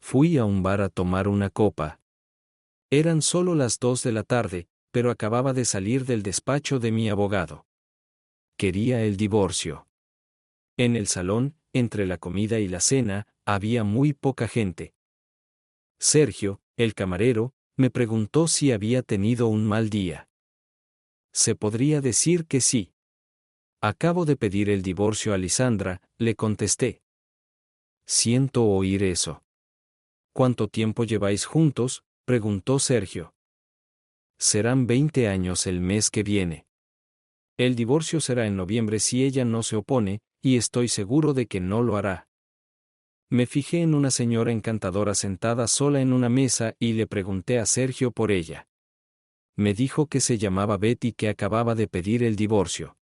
Fui a un bar a tomar una copa. Eran solo las 2 de la tarde, pero acababa de salir del despacho de mi abogado. Quería el divorcio. En el salón, entre la comida y la cena, había muy poca gente. Sergio, el camarero, me preguntó si había tenido un mal día. Se podría decir que sí. Acabo de pedir el divorcio a Lisandra, le contesté. Siento oír eso. ¿Cuánto tiempo lleváis juntos?, preguntó Sergio. Serán 20 años el mes que viene. El divorcio será en noviembre si ella no se opone, y estoy seguro de que no lo hará. Me fijé en una señora encantadora sentada sola en una mesa y le pregunté a Sergio por ella. Me dijo que se llamaba Betty y que acababa de pedir el divorcio.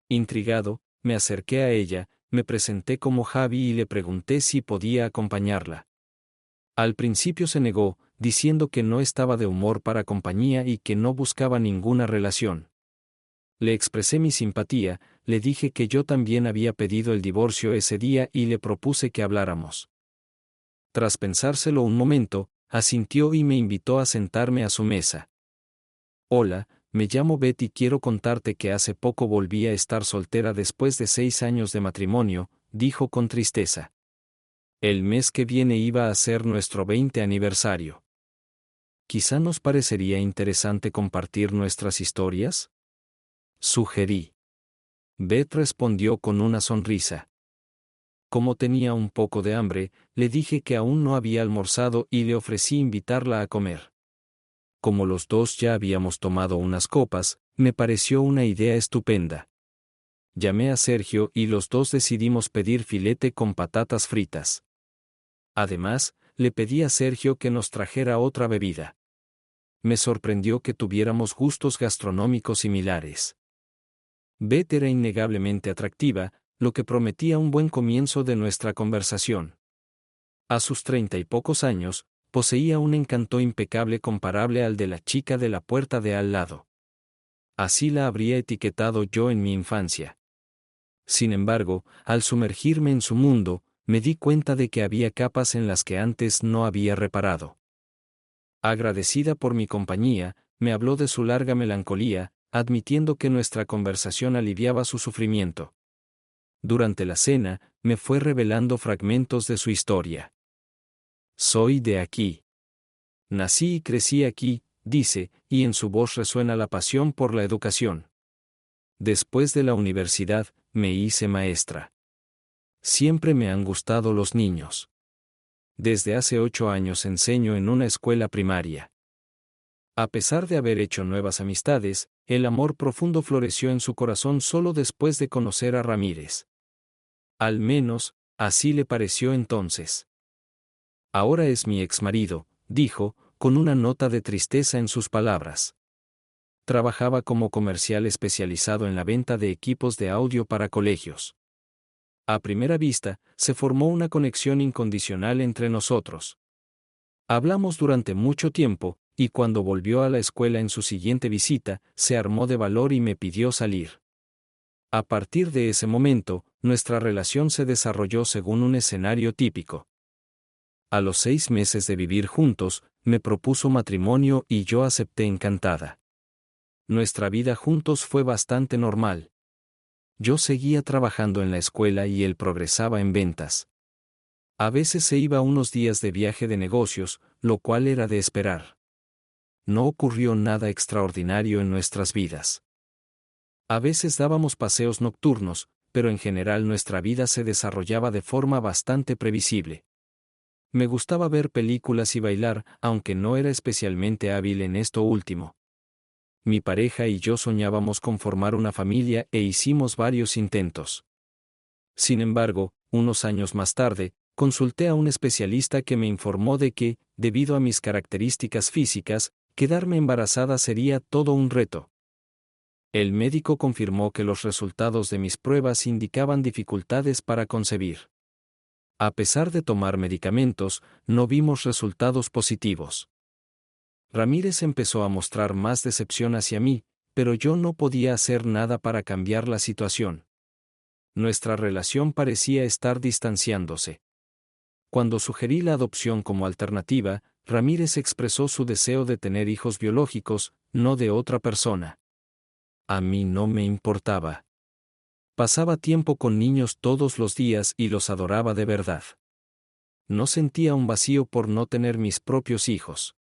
Intrigado, me acerqué a ella, me presenté como Javi y le pregunté si podía acompañarla. Al principio se negó, diciendo que no estaba de humor para compañía y que no buscaba ninguna relación. Le expresé mi simpatía, le dije que yo también había pedido el divorcio ese día y le propuse que habláramos. Tras pensárselo un momento, asintió y me invitó a sentarme a su mesa. Hola, me llamo Betty y quiero contarte que hace poco volví a estar soltera después de 6 años de matrimonio, dijo con tristeza. El mes que viene iba a ser nuestro 20 aniversario. Quizá nos parecería interesante compartir nuestras historias, sugerí. Beth respondió con una sonrisa. Como tenía un poco de hambre, le dije que aún no había almorzado y le ofrecí invitarla a comer. Como los dos ya habíamos tomado unas copas, me pareció una idea estupenda. Llamé a Sergio y los dos decidimos pedir filete con patatas fritas. Además, le pedí a Sergio que nos trajera otra bebida. Me sorprendió que tuviéramos gustos gastronómicos similares. Beth era innegablemente atractiva, lo que prometía un buen comienzo de nuestra conversación. A sus 30 y pocos años, poseía un encanto impecable comparable al de la chica de la puerta de al lado. Así la habría etiquetado yo en mi infancia. Sin embargo, al sumergirme en su mundo, me di cuenta de que había capas en las que antes no había reparado. Agradecida por mi compañía, me habló de su larga melancolía, admitiendo que nuestra conversación aliviaba su sufrimiento. Durante la cena, me fue revelando fragmentos de su historia. Soy de aquí. Nací y crecí aquí, dice, y en su voz resuena la pasión por la educación. Después de la universidad, me hice maestra. Siempre me han gustado los niños. Desde hace 8 años enseño en una escuela primaria. A pesar de haber hecho nuevas amistades, el amor profundo floreció en su corazón solo después de conocer a Ramírez. Al menos, así le pareció entonces. Ahora es mi exmarido, dijo, con una nota de tristeza en sus palabras. Trabajaba como comercial especializado en la venta de equipos de audio para colegios. A primera vista, se formó una conexión incondicional entre nosotros. Hablamos durante mucho tiempo, y cuando volvió a la escuela en su siguiente visita, se armó de valor y me pidió salir. A partir de ese momento, nuestra relación se desarrolló según un escenario típico. A los 6 meses de vivir juntos, me propuso matrimonio y yo acepté encantada. Nuestra vida juntos fue bastante normal. Yo seguía trabajando en la escuela y él progresaba en ventas. A veces se iba unos días de viaje de negocios, lo cual era de esperar. No ocurrió nada extraordinario en nuestras vidas. A veces dábamos paseos nocturnos, pero en general nuestra vida se desarrollaba de forma bastante previsible. Me gustaba ver películas y bailar, aunque no era especialmente hábil en esto último. Mi pareja y yo soñábamos con formar una familia e hicimos varios intentos. Sin embargo, unos años más tarde, consulté a un especialista que me informó de que, debido a mis características físicas, quedarme embarazada sería todo un reto. El médico confirmó que los resultados de mis pruebas indicaban dificultades para concebir. A pesar de tomar medicamentos, no vimos resultados positivos. Ramírez empezó a mostrar más decepción hacia mí, pero yo no podía hacer nada para cambiar la situación. Nuestra relación parecía estar distanciándose. Cuando sugerí la adopción como alternativa, Ramírez expresó su deseo de tener hijos biológicos, no de otra persona. A mí no me importaba. Pasaba tiempo con niños todos los días y los adoraba de verdad. No sentía un vacío por no tener mis propios hijos.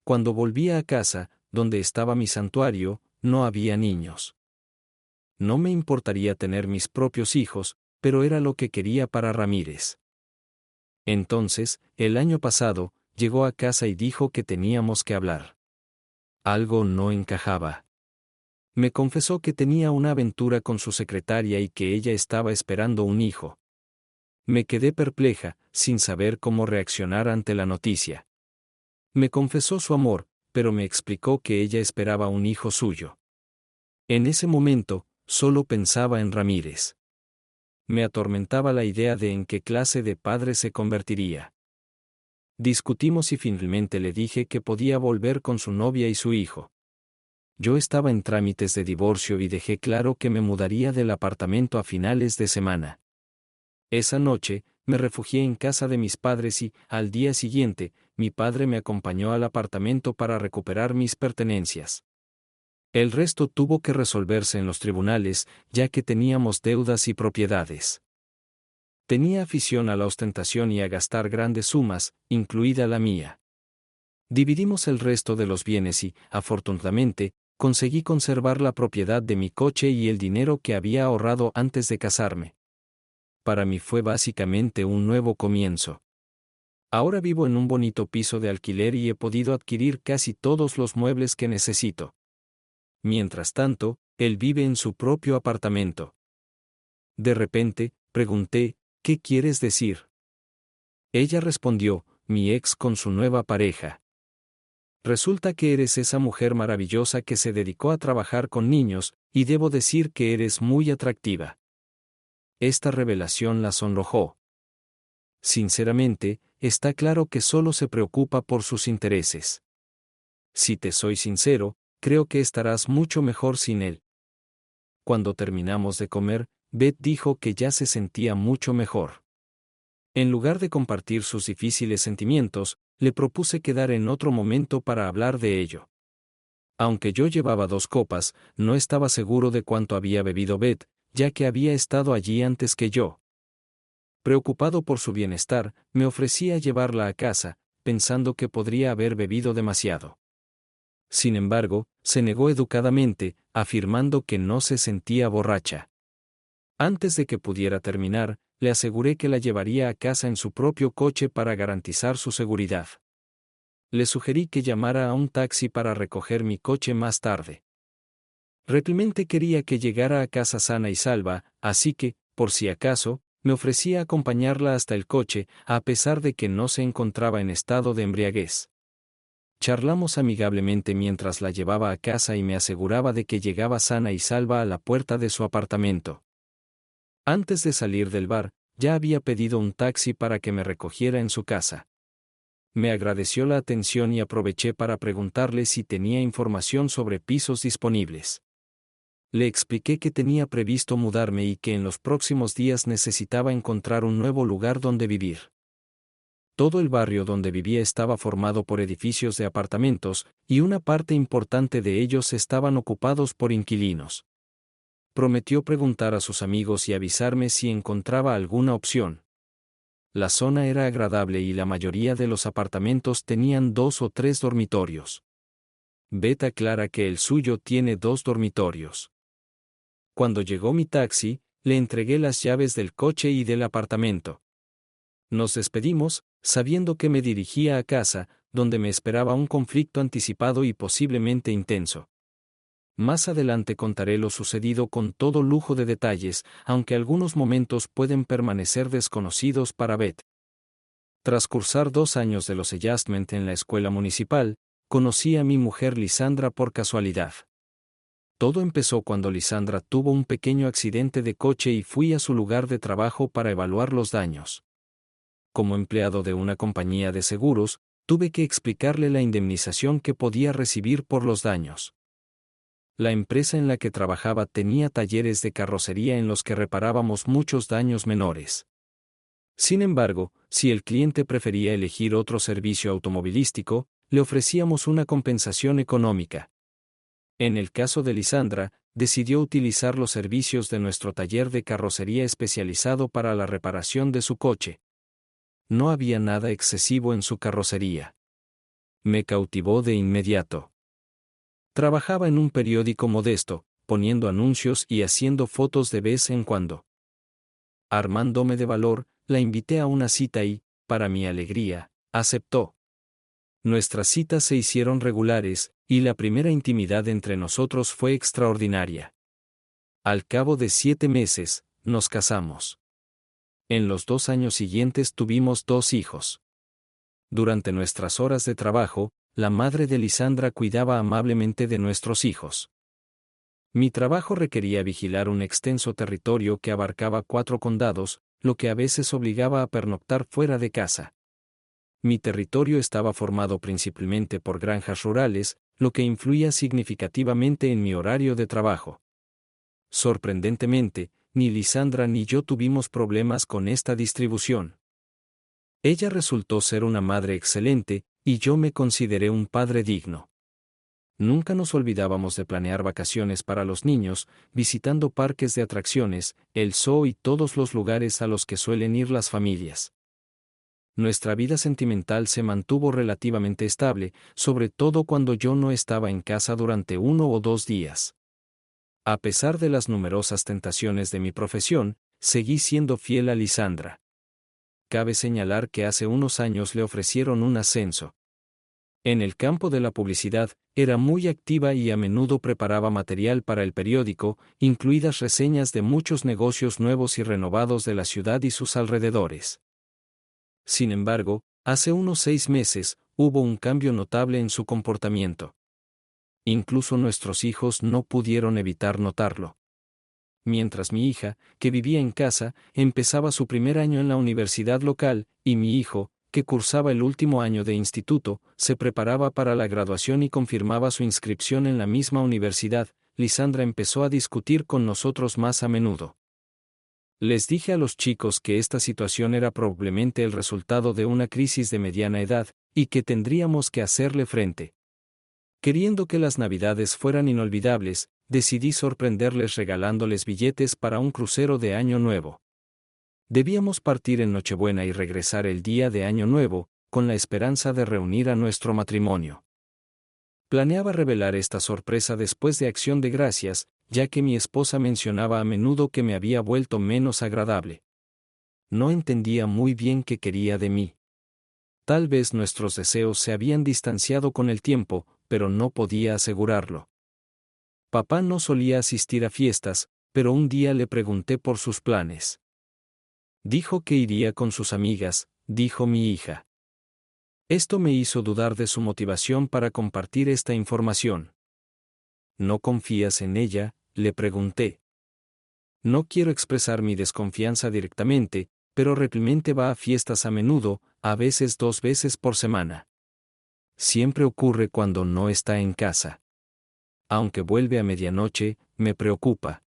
Cuando volvía a casa, donde estaba mi santuario, no había niños. No me importaría tener mis propios hijos, pero era lo que quería para Ramírez. Entonces, el año pasado, llegó a casa y dijo que teníamos que hablar. Algo no encajaba. Me confesó que tenía una aventura con su secretaria y que ella estaba esperando un hijo. Me quedé perpleja, sin saber cómo reaccionar ante la noticia. Me confesó su amor, pero me explicó que ella esperaba un hijo suyo. En ese momento, solo pensaba en Ramírez. Me atormentaba la idea de en qué clase de padre se convertiría. Discutimos y finalmente le dije que podía volver con su novia y su hijo. Yo estaba en trámites de divorcio y dejé claro que me mudaría del apartamento a finales de semana. Esa noche, me refugié en casa de mis padres y, al día siguiente, mi padre me acompañó al apartamento para recuperar mis pertenencias. El resto tuvo que resolverse en los tribunales, ya que teníamos deudas y propiedades. Tenía afición a la ostentación y a gastar grandes sumas, incluida la mía. Dividimos el resto de los bienes y, afortunadamente, conseguí conservar la propiedad de mi coche y el dinero que había ahorrado antes de casarme. Para mí fue básicamente un nuevo comienzo. Ahora vivo en un bonito piso de alquiler y he podido adquirir casi todos los muebles que necesito. Mientras tanto, él vive en su propio apartamento. De repente, pregunté, ¿qué quieres decir? Ella respondió, mi ex con su nueva pareja. Resulta que eres esa mujer maravillosa que se dedicó a trabajar con niños, y debo decir que eres muy atractiva. Esta revelación la sonrojó. Sinceramente, está claro que solo se preocupa por sus intereses. Si te soy sincero, creo que estarás mucho mejor sin él. Cuando terminamos de comer, Beth dijo que ya se sentía mucho mejor. En lugar de compartir sus difíciles sentimientos, le propuse quedar en otro momento para hablar de ello. Aunque yo llevaba 2 copas, no estaba seguro de cuánto había bebido Beth, ya que había estado allí antes que yo. Preocupado por su bienestar, me ofrecí a llevarla a casa, pensando que podría haber bebido demasiado. Sin embargo, se negó educadamente, afirmando que no se sentía borracha. Antes de que pudiera terminar, le aseguré que la llevaría a casa en su propio coche para garantizar su seguridad. Le sugerí que llamara a un taxi para recoger mi coche más tarde. Realmente quería que llegara a casa sana y salva, así que, por si acaso, me ofrecí a acompañarla hasta el coche, a pesar de que no se encontraba en estado de embriaguez. Charlamos amigablemente mientras la llevaba a casa y me aseguraba de que llegaba sana y salva a la puerta de su apartamento. Antes de salir del bar, ya había pedido un taxi para que me recogiera en su casa. Me agradeció la atención y aproveché para preguntarle si tenía información sobre pisos disponibles. Le expliqué que tenía previsto mudarme y que en los próximos días necesitaba encontrar un nuevo lugar donde vivir. Todo el barrio donde vivía estaba formado por edificios de apartamentos, y una parte importante de ellos estaban ocupados por inquilinos. Prometió preguntar a sus amigos y avisarme si encontraba alguna opción. La zona era agradable y la mayoría de los apartamentos tenían 2 o 3 dormitorios. Beth aclara que el suyo tiene 2 dormitorios. Cuando llegó mi taxi, le entregué las llaves del coche y del apartamento. Nos despedimos, sabiendo que me dirigía a casa, donde me esperaba un conflicto anticipado y posiblemente intenso. Más adelante contaré lo sucedido con todo lujo de detalles, aunque algunos momentos pueden permanecer desconocidos para Beth. Tras cursar 2 años de los Adjustment en la escuela municipal, conocí a mi mujer Lisandra por casualidad. Todo empezó cuando Lisandra tuvo un pequeño accidente de coche y fui a su lugar de trabajo para evaluar los daños. Como empleado de una compañía de seguros, tuve que explicarle la indemnización que podía recibir por los daños. La empresa en la que trabajaba tenía talleres de carrocería en los que reparábamos muchos daños menores. Sin embargo, si el cliente prefería elegir otro servicio automovilístico, le ofrecíamos una compensación económica. En el caso de Lisandra, decidió utilizar los servicios de nuestro taller de carrocería especializado para la reparación de su coche. No había nada excesivo en su carrocería. Me cautivó de inmediato. Trabajaba en un periódico modesto, poniendo anuncios y haciendo fotos de vez en cuando. Armándome de valor, la invité a una cita y, para mi alegría, aceptó. Nuestras citas se hicieron regulares, y la primera intimidad entre nosotros fue extraordinaria. Al cabo de 7 meses, nos casamos. En los 2 años siguientes tuvimos 2 hijos. Durante nuestras horas de trabajo, la madre de Lisandra cuidaba amablemente de nuestros hijos. Mi trabajo requería vigilar un extenso territorio que abarcaba 4 condados, lo que a veces obligaba a pernoctar fuera de casa. Mi territorio estaba formado principalmente por granjas rurales, lo que influía significativamente en mi horario de trabajo. Sorprendentemente, ni Lisandra ni yo tuvimos problemas con esta distribución. Ella resultó ser una madre excelente, y yo me consideré un padre digno. Nunca nos olvidábamos de planear vacaciones para los niños, visitando parques de atracciones, el zoo y todos los lugares a los que suelen ir las familias. Nuestra vida sentimental se mantuvo relativamente estable, sobre todo cuando yo no estaba en casa durante 1 o 2 días. A pesar de las numerosas tentaciones de mi profesión, seguí siendo fiel a Lisandra. Cabe señalar que hace unos años le ofrecieron un ascenso. En el campo de la publicidad, era muy activa y a menudo preparaba material para el periódico, incluidas reseñas de muchos negocios nuevos y renovados de la ciudad y sus alrededores. Sin embargo, hace unos 6 meses, hubo un cambio notable en su comportamiento. Incluso nuestros hijos no pudieron evitar notarlo. Mientras mi hija, que vivía en casa, empezaba su primer año en la universidad local, y mi hijo, que cursaba el último año de instituto, se preparaba para la graduación y confirmaba su inscripción en la misma universidad, Lisandra empezó a discutir con nosotros más a menudo. Les dije a los chicos que esta situación era probablemente el resultado de una crisis de mediana edad, y que tendríamos que hacerle frente. Queriendo que las Navidades fueran inolvidables, decidí sorprenderles regalándoles billetes para un crucero de Año Nuevo. Debíamos partir en Nochebuena y regresar el día de Año Nuevo, con la esperanza de reunir a nuestro matrimonio. Planeaba revelar esta sorpresa después de Acción de Gracias, ya que mi esposa mencionaba a menudo que me había vuelto menos agradable. No entendía muy bien qué quería de mí. Tal vez nuestros deseos se habían distanciado con el tiempo, pero no podía asegurarlo. Papá no solía asistir a fiestas, pero un día le pregunté por sus planes. Dijo que iría con sus amigas, dijo mi hija. Esto me hizo dudar de su motivación para compartir esta información. ¿No confías en ella?, le pregunté. No quiero expresar mi desconfianza directamente, pero realmente va a fiestas a menudo, a veces 2 veces por semana. Siempre ocurre cuando no está en casa. Aunque vuelve a medianoche, me preocupa.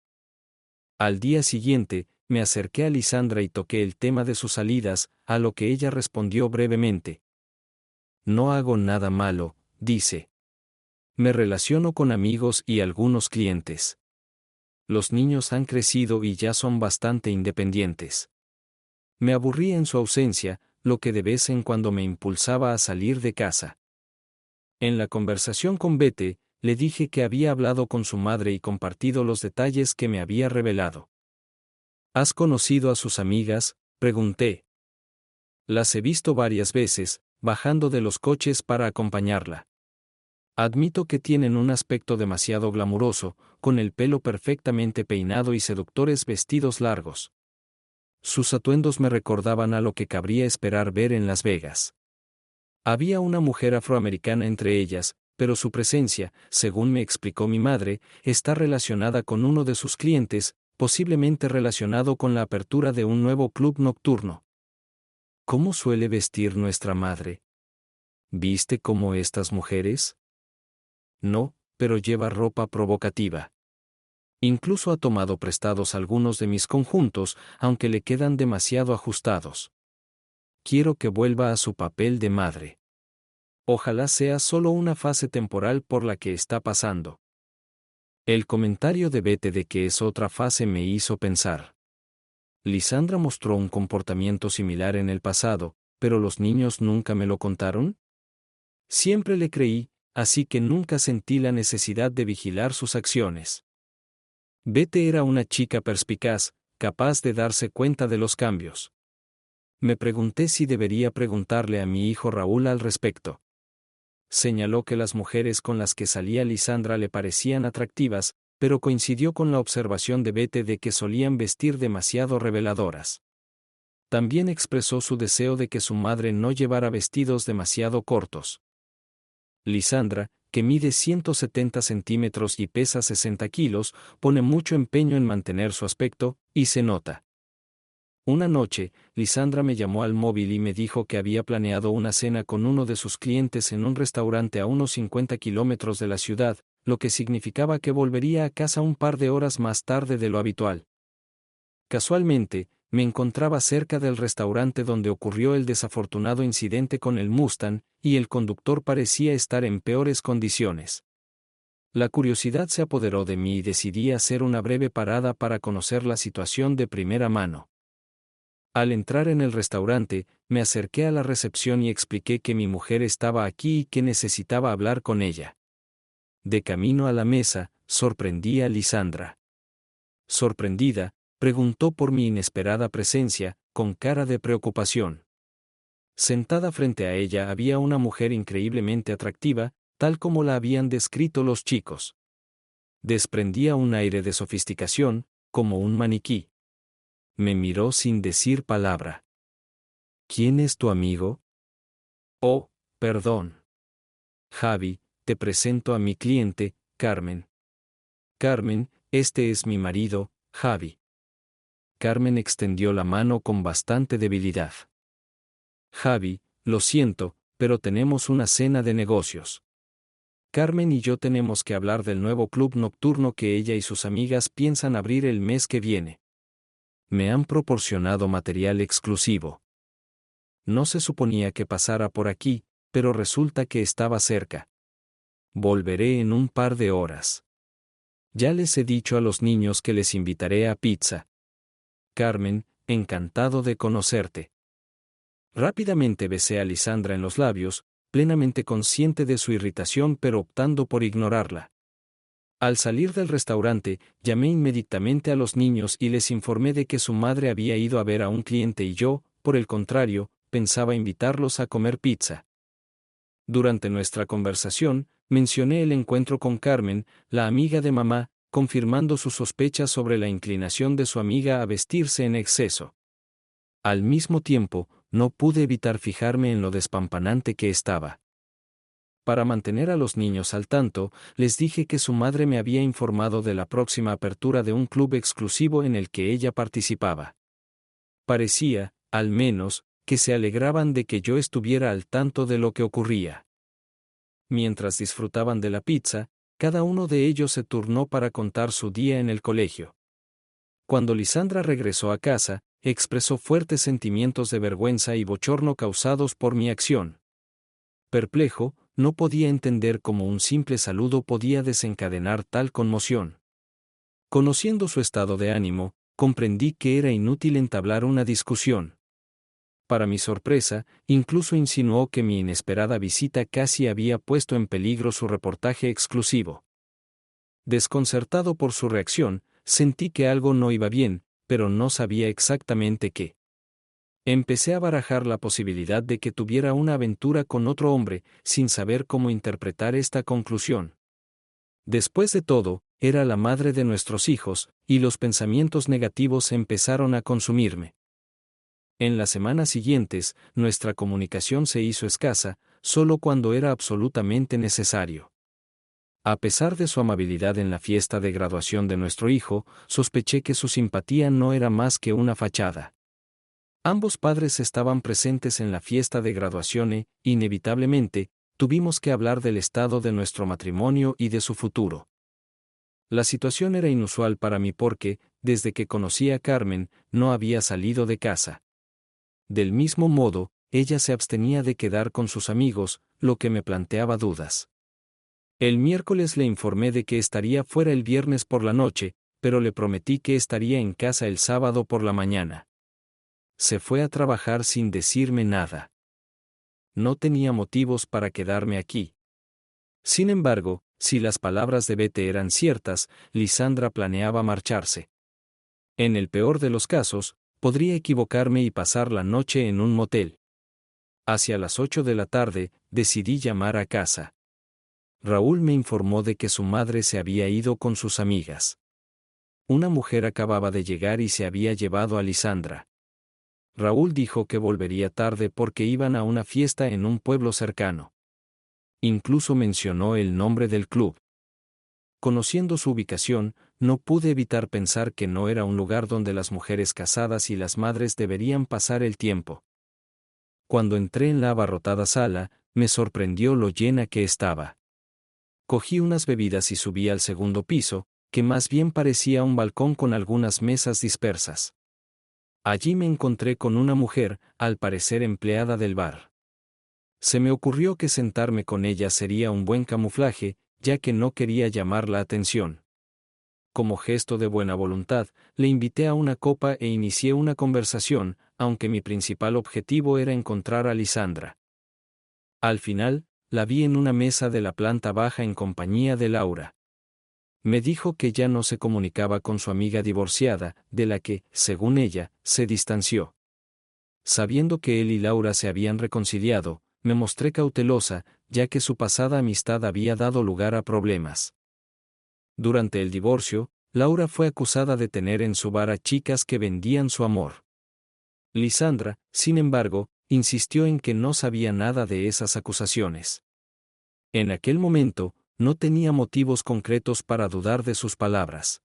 Al día siguiente, me acerqué a Lisandra y toqué el tema de sus salidas, a lo que ella respondió brevemente. No hago nada malo, dice. Me relaciono con amigos y algunos clientes. Los niños han crecido y ya son bastante independientes. Me aburría en su ausencia, lo que de vez en cuando me impulsaba a salir de casa. En la conversación con Bete, le dije que había hablado con su madre y compartido los detalles que me había revelado. ¿Has conocido a sus amigas?, pregunté. Las he visto varias veces, bajando de los coches para acompañarla. Admito que tienen un aspecto demasiado glamuroso, con el pelo perfectamente peinado y seductores vestidos largos. Sus atuendos me recordaban a lo que cabría esperar ver en Las Vegas. Había una mujer afroamericana entre ellas, pero su presencia, según me explicó mi madre, está relacionada con uno de sus clientes, posiblemente relacionado con la apertura de un nuevo club nocturno. ¿Cómo suele vestir nuestra madre? ¿Viste como estas mujeres? No, pero lleva ropa provocativa. Incluso ha tomado prestados algunos de mis conjuntos, aunque le quedan demasiado ajustados. quiero que vuelva a su papel de madre. Ojalá sea solo una fase temporal por la que está pasando. El comentario de Bete de que es otra fase me hizo pensar. ¿Lisandra mostró un comportamiento similar en el pasado, pero los niños nunca me lo contaron? Siempre le creí, así que nunca sentí la necesidad de vigilar sus acciones. Bete era una chica perspicaz, capaz de darse cuenta de los cambios. Me pregunté si debería preguntarle a mi hijo Raúl al respecto. Señaló que las mujeres con las que salía Lisandra le parecían atractivas, pero coincidió con la observación de Bete de que solían vestir demasiado reveladoras. También expresó su deseo de que su madre no llevara vestidos demasiado cortos. Lisandra, que mide 170 centímetros y pesa 60 kilos, pone mucho empeño en mantener su aspecto, y se nota. Una noche, Lisandra me llamó al móvil y me dijo que había planeado una cena con uno de sus clientes en un restaurante a unos 50 kilómetros de la ciudad, lo que significaba que volvería a casa un par de horas más tarde de lo habitual. Casualmente, me encontraba cerca del restaurante donde ocurrió el desafortunado incidente con el Mustang, y el conductor parecía estar en peores condiciones. La curiosidad se apoderó de mí y decidí hacer una breve parada para conocer la situación de primera mano. Al entrar en el restaurante, me acerqué a la recepción y expliqué que mi mujer estaba aquí y que necesitaba hablar con ella. De camino a la mesa, sorprendí a Lisandra. Sorprendida, preguntó por mi inesperada presencia, con cara de preocupación. Sentada frente a ella había una mujer increíblemente atractiva, tal como la habían descrito los chicos. Desprendía un aire de sofisticación, como un maniquí. Me miró sin decir palabra. ¿Quién es tu amigo? Oh, perdón. Javi, te presento a mi cliente, Carmen. Carmen, este es mi marido, Javi. Carmen extendió la mano con bastante debilidad. Javi, lo siento, pero tenemos una cena de negocios. Carmen y yo tenemos que hablar del nuevo club nocturno que ella y sus amigas piensan abrir el mes que viene. Me han proporcionado material exclusivo. No se suponía que pasara por aquí, pero resulta que estaba cerca. Volveré en un par de horas. Ya les he dicho a los niños que les invitaré a pizza. Carmen, encantado de conocerte. Rápidamente besé a Lisandra en los labios, plenamente consciente de su irritación pero optando por ignorarla. Al salir del restaurante, llamé inmediatamente a los niños y les informé de que su madre había ido a ver a un cliente y yo, por el contrario, pensaba invitarlos a comer pizza. Durante nuestra conversación, mencioné el encuentro con Carmen, la amiga de mamá, confirmando sus sospechas sobre la inclinación de su amiga a vestirse en exceso. Al mismo tiempo, no pude evitar fijarme en lo despampanante que estaba. Para mantener a los niños al tanto, les dije que su madre me había informado de la próxima apertura de un club exclusivo en el que ella participaba. Parecía, al menos, que se alegraban de que yo estuviera al tanto de lo que ocurría. Mientras disfrutaban de la pizza, cada uno de ellos se turnó para contar su día en el colegio. Cuando Lisandra regresó a casa, expresó fuertes sentimientos de vergüenza y bochorno causados por mi acción. Perplejo, no podía entender cómo un simple saludo podía desencadenar tal conmoción. Conociendo su estado de ánimo, comprendí que era inútil entablar una discusión. Para mi sorpresa, incluso insinuó que mi inesperada visita casi había puesto en peligro su reportaje exclusivo. Desconcertado por su reacción, sentí que algo no iba bien, pero no sabía exactamente qué. Empecé a barajar la posibilidad de que tuviera una aventura con otro hombre, sin saber cómo interpretar esta conclusión. Después de todo, era la madre de nuestros hijos, y los pensamientos negativos empezaron a consumirme. En las semanas siguientes, nuestra comunicación se hizo escasa, solo cuando era absolutamente necesario. A pesar de su amabilidad en la fiesta de graduación de nuestro hijo, sospeché que su simpatía no era más que una fachada. Ambos padres estaban presentes en la fiesta de graduación e, inevitablemente, tuvimos que hablar del estado de nuestro matrimonio y de su futuro. La situación era inusual para mí porque, desde que conocí a Carmen, no había salido de casa. Del mismo modo, ella se abstenía de quedar con sus amigos, lo que me planteaba dudas. El miércoles le informé de que estaría fuera el viernes por la noche, pero le prometí que estaría en casa el sábado por la mañana. Se fue a trabajar sin decirme nada. No tenía motivos para quedarme aquí. Sin embargo, si las palabras de Bete eran ciertas, Lisandra planeaba marcharse. En el peor de los casos, podría equivocarme y pasar la noche en un motel. Hacia las 8 de la tarde, decidí llamar a casa. Raúl me informó de que su madre se había ido con sus amigas. Una mujer acababa de llegar y se había llevado a Lisandra. Raúl dijo que volvería tarde porque iban a una fiesta en un pueblo cercano. Incluso mencionó el nombre del club. Conociendo su ubicación, no pude evitar pensar que no era un lugar donde las mujeres casadas y las madres deberían pasar el tiempo. Cuando entré en la abarrotada sala, me sorprendió lo llena que estaba. Cogí unas bebidas y subí al segundo piso, que más bien parecía un balcón con algunas mesas dispersas. Allí me encontré con una mujer, al parecer empleada del bar. Se me ocurrió que sentarme con ella sería un buen camuflaje, ya que no quería llamar la atención. Como gesto de buena voluntad, le invité a una copa e inicié una conversación, aunque mi principal objetivo era encontrar a Lisandra. Al final, la vi en una mesa de la planta baja en compañía de Laura. Me dijo que ya no se comunicaba con su amiga divorciada, de la que, según ella, se distanció. Sabiendo que él y Laura se habían reconciliado, me mostré cautelosa, ya que su pasada amistad había dado lugar a problemas. Durante el divorcio, Laura fue acusada de tener en su bar a chicas que vendían su amor. Lisandra, sin embargo, insistió en que no sabía nada de esas acusaciones. En aquel momento, no tenía motivos concretos para dudar de sus palabras.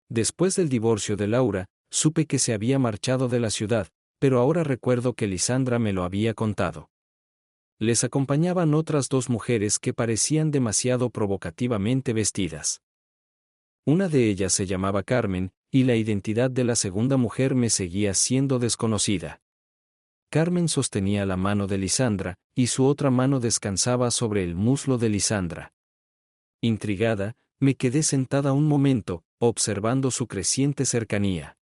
Después del divorcio de Laura, supe que se había marchado de la ciudad, pero ahora recuerdo que Lisandra me lo había contado. Les acompañaban otras dos mujeres que parecían demasiado provocativamente vestidas. Una de ellas se llamaba Carmen, y la identidad de la segunda mujer me seguía siendo desconocida. Carmen sostenía la mano de Lisandra, y su otra mano descansaba sobre el muslo de Lisandra. Intrigada, me quedé sentada un momento, observando su creciente cercanía.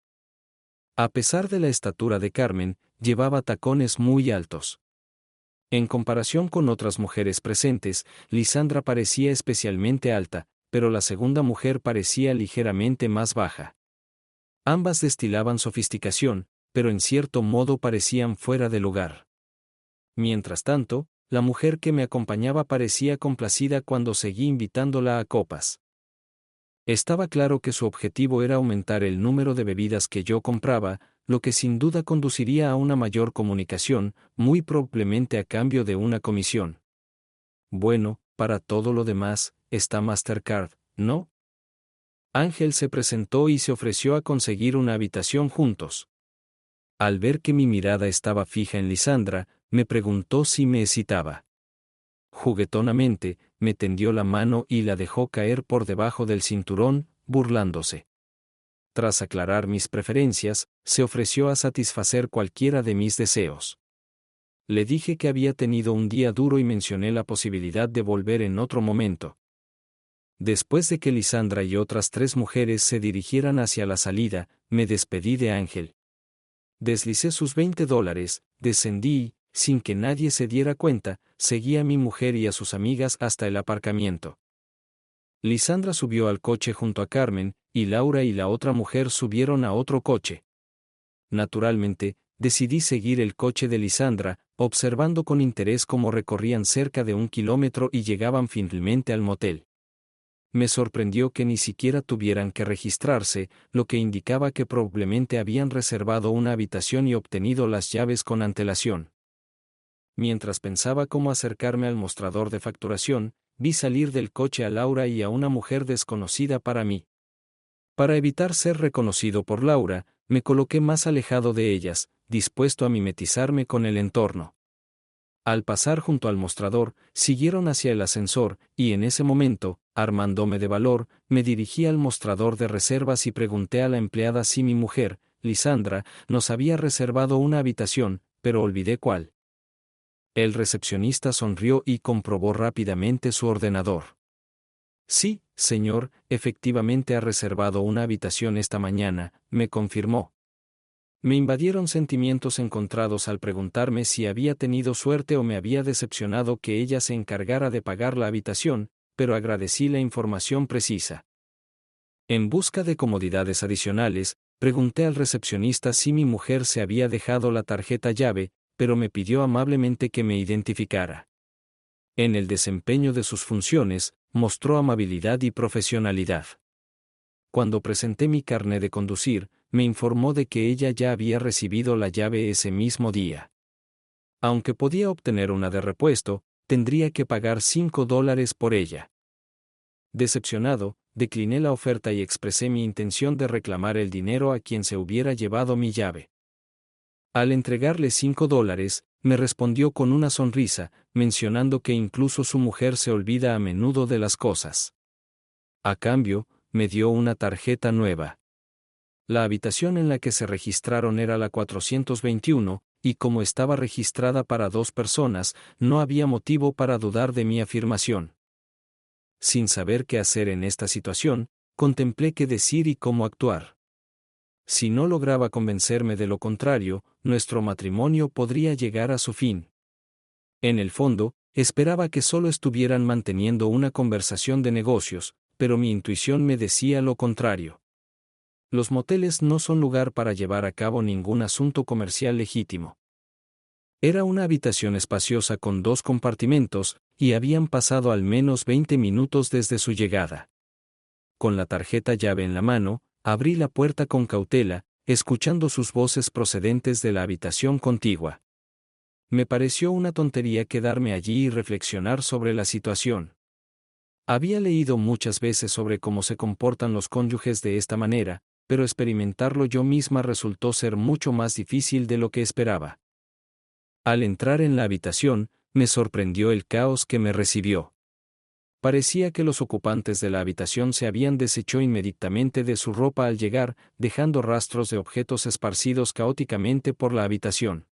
A pesar de la estatura de Carmen, llevaba tacones muy altos. En comparación con otras mujeres presentes, Lisandra parecía especialmente alta, pero la segunda mujer parecía ligeramente más baja. Ambas destilaban sofisticación, pero en cierto modo parecían fuera de lugar. Mientras tanto, la mujer que me acompañaba parecía complacida cuando seguí invitándola a copas. Estaba claro que su objetivo era aumentar el número de bebidas que yo compraba, lo que sin duda conduciría a una mayor comunicación, muy probablemente a cambio de una comisión. Bueno, para todo lo demás, está Mastercard, ¿no? Ángel se presentó y se ofreció a conseguir una habitación juntos. Al ver que mi mirada estaba fija en Lisandra, me preguntó si me excitaba. Juguetonamente, me tendió la mano y la dejó caer por debajo del cinturón, burlándose. Tras aclarar mis preferencias, se ofreció a satisfacer cualquiera de mis deseos. Le dije que había tenido un día duro y mencioné la posibilidad de volver en otro momento. Después de que Lisandra y otras 3 mujeres se dirigieran hacia la salida, me despedí de Ángel. Deslicé sus $20, descendí y, sin que nadie se diera cuenta, seguí a mi mujer y a sus amigas hasta el aparcamiento. Lisandra subió al coche junto a Carmen, y Laura y la otra mujer subieron a otro coche. Naturalmente, decidí seguir el coche de Lisandra, observando con interés cómo recorrían cerca de 1 kilómetro y llegaban finalmente al motel. Me sorprendió que ni siquiera tuvieran que registrarse, lo que indicaba que probablemente habían reservado una habitación y obtenido las llaves con antelación. Mientras pensaba cómo acercarme al mostrador de facturación, vi salir del coche a Laura y a una mujer desconocida para mí. Para evitar ser reconocido por Laura, me coloqué más alejado de ellas, dispuesto a mimetizarme con el entorno. Al pasar junto al mostrador, siguieron hacia el ascensor, y en ese momento, armándome de valor, me dirigí al mostrador de reservas y pregunté a la empleada si mi mujer, Lisandra, nos había reservado una habitación, pero olvidé cuál. El recepcionista sonrió y comprobó rápidamente su ordenador. Sí, señor, efectivamente ha reservado una habitación esta mañana, me confirmó. Me invadieron sentimientos encontrados al preguntarme si había tenido suerte o me había decepcionado que ella se encargara de pagar la habitación, pero agradecí la información precisa. En busca de comodidades adicionales, pregunté al recepcionista si mi mujer se había dejado la tarjeta llave, pero me pidió amablemente que me identificara. En el desempeño de sus funciones, mostró amabilidad y profesionalidad. Cuando presenté mi carné de conducir, me informó de que ella ya había recibido la llave ese mismo día. Aunque podía obtener una de repuesto, tendría que pagar $5 por ella. Decepcionado, decliné la oferta y expresé mi intención de reclamar el dinero a quien se hubiera llevado mi llave. Al entregarle $5, me respondió con una sonrisa, mencionando que incluso su mujer se olvida a menudo de las cosas. A cambio, me dio una tarjeta nueva. La habitación en la que se registraron era la 421, y como estaba registrada para 2 personas, no había motivo para dudar de mi afirmación. Sin saber qué hacer en esta situación, contemplé qué decir y cómo actuar. Si no lograba convencerme de lo contrario, nuestro matrimonio podría llegar a su fin. En el fondo, esperaba que solo estuvieran manteniendo una conversación de negocios, pero mi intuición me decía lo contrario. Los moteles no son lugar para llevar a cabo ningún asunto comercial legítimo. Era una habitación espaciosa con 2 compartimentos, y habían pasado al menos 20 minutos desde su llegada. Con la tarjeta llave en la mano, abrí la puerta con cautela, escuchando sus voces procedentes de la habitación contigua. Me pareció una tontería quedarme allí y reflexionar sobre la situación. Había leído muchas veces sobre cómo se comportan los cónyuges de esta manera, pero experimentarlo yo misma resultó ser mucho más difícil de lo que esperaba. Al entrar en la habitación, me sorprendió el caos que me recibió. Parecía que los ocupantes de la habitación se habían deshecho inmediatamente de su ropa al llegar, dejando rastros de objetos esparcidos caóticamente por la habitación.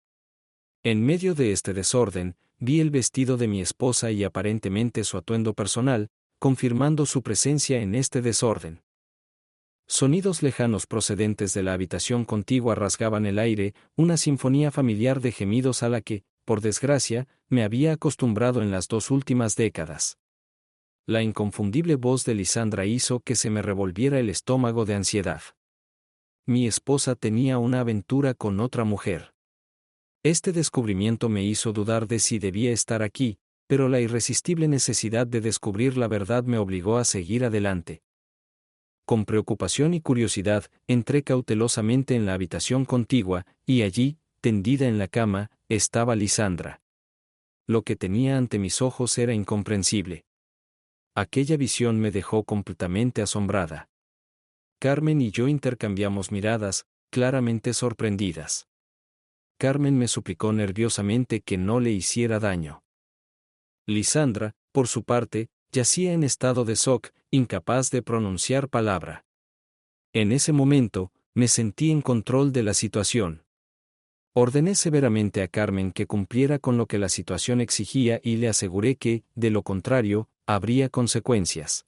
En medio de este desorden, vi el vestido de mi esposa y aparentemente su atuendo personal, confirmando su presencia en este desorden. Sonidos lejanos procedentes de la habitación contigua rasgaban el aire, una sinfonía familiar de gemidos a la que, por desgracia, me había acostumbrado en las 2 últimas décadas. La inconfundible voz de Lisandra hizo que se me revolviera el estómago de ansiedad. Mi esposa tenía una aventura con otra mujer. Este descubrimiento me hizo dudar de si debía estar aquí, pero la irresistible necesidad de descubrir la verdad me obligó a seguir adelante. Con preocupación y curiosidad, entré cautelosamente en la habitación contigua, y allí, tendida en la cama, estaba Lisandra. Lo que tenía ante mis ojos era incomprensible. Aquella visión me dejó completamente asombrada. Carmen y yo intercambiamos miradas, claramente sorprendidas. Carmen me suplicó nerviosamente que no le hiciera daño. Lisandra, por su parte, yacía en estado de shock, incapaz de pronunciar palabra. En ese momento, me sentí en control de la situación. Ordené severamente a Carmen que cumpliera con lo que la situación exigía y le aseguré que, de lo contrario, habría consecuencias.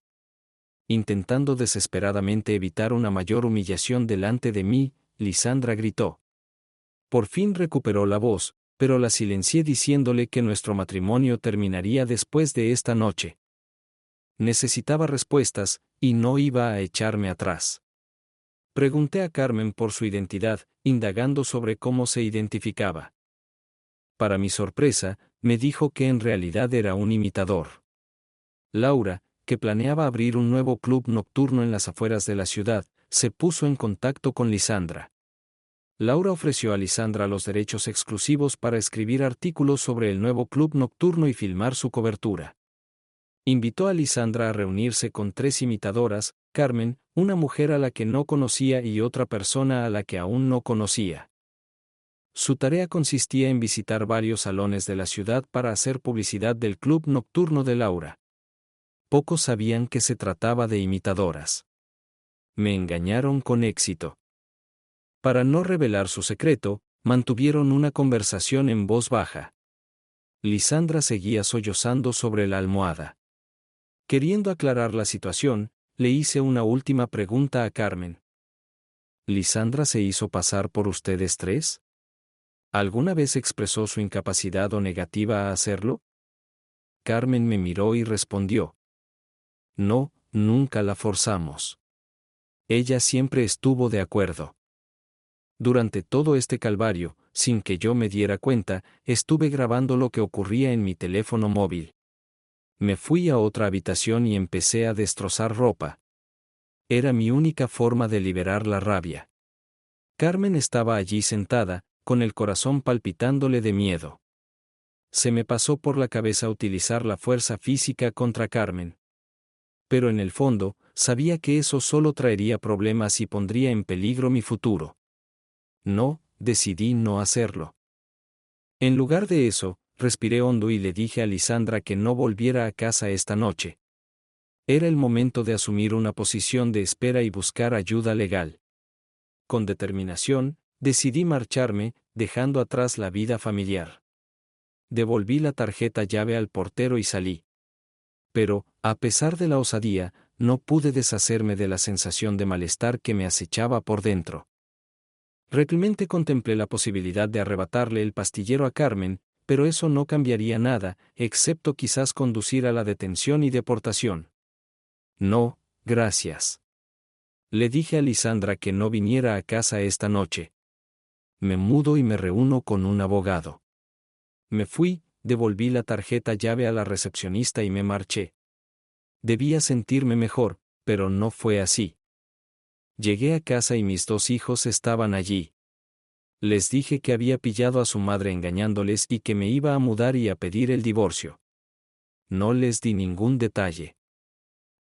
Intentando desesperadamente evitar una mayor humillación delante de mí, Lisandra gritó. Por fin recuperó la voz, pero la silencié diciéndole que nuestro matrimonio terminaría después de esta noche. Necesitaba respuestas, y no iba a echarme atrás. Pregunté a Carmen por su identidad, indagando sobre cómo se identificaba. Para mi sorpresa, me dijo que en realidad era un imitador. Laura, que planeaba abrir un nuevo club nocturno en las afueras de la ciudad, se puso en contacto con Lisandra. Laura ofreció a Lisandra los derechos exclusivos para escribir artículos sobre el nuevo club nocturno y filmar su cobertura. Invitó a Lisandra a reunirse con 3 imitadoras, Carmen, una mujer a la que no conocía y otra persona a la que aún no conocía. Su tarea consistía en visitar varios salones de la ciudad para hacer publicidad del club nocturno de Laura. Pocos sabían que se trataba de imitadoras. Me engañaron con éxito. Para no revelar su secreto, mantuvieron una conversación en voz baja. Lisandra seguía sollozando sobre la almohada. Queriendo aclarar la situación, le hice una última pregunta a Carmen. ¿Lisandra se hizo pasar por ustedes tres? ¿Alguna vez expresó su incapacidad o negativa a hacerlo? Carmen me miró y respondió. No, nunca la forzamos. Ella siempre estuvo de acuerdo. Durante todo este calvario, sin que yo me diera cuenta, estuve grabando lo que ocurría en mi teléfono móvil. Me fui a otra habitación y empecé a destrozar ropa. Era mi única forma de liberar la rabia. Carmen estaba allí sentada, con el corazón palpitándole de miedo. Se me pasó por la cabeza utilizar la fuerza física contra Carmen. Pero en el fondo, sabía que eso solo traería problemas y pondría en peligro mi futuro. No, decidí no hacerlo. En lugar de eso, respiré hondo y le dije a Lisandra que no volviera a casa esta noche. Era el momento de asumir una posición de espera y buscar ayuda legal. Con determinación, decidí marcharme, dejando atrás la vida familiar. Devolví la tarjeta llave al portero y salí. Pero, a pesar de la osadía, no pude deshacerme de la sensación de malestar que me acechaba por dentro. Realmente contemplé la posibilidad de arrebatarle el pastillero a Carmen, pero eso no cambiaría nada, excepto quizás conducir a la detención y deportación. No, gracias. Le dije a Lisandra que no viniera a casa esta noche. Me mudo y me reúno con un abogado. Me fui, devolví la tarjeta llave a la recepcionista y me marché. Debía sentirme mejor, pero no fue así. Llegué a casa y mis dos hijos estaban allí. Les dije que había pillado a su madre engañándoles y que me iba a mudar y a pedir el divorcio. No les di ningún detalle.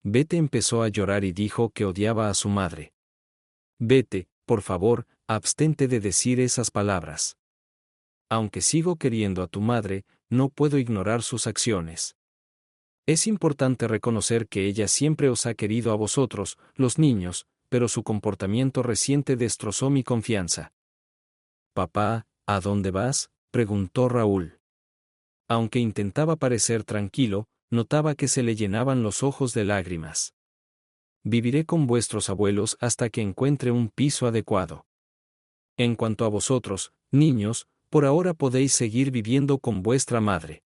Bete empezó a llorar y dijo que odiaba a su madre. Bete, por favor, abstente de decir esas palabras. Aunque sigo queriendo a tu madre, no puedo ignorar sus acciones. Es importante reconocer que ella siempre os ha querido a vosotros, los niños, pero su comportamiento reciente destrozó mi confianza. Papá, ¿a dónde vas?, preguntó Raúl. Aunque intentaba parecer tranquilo, notaba que se le llenaban los ojos de lágrimas. Viviré con vuestros abuelos hasta que encuentre un piso adecuado. En cuanto a vosotros, niños, por ahora podéis seguir viviendo con vuestra madre.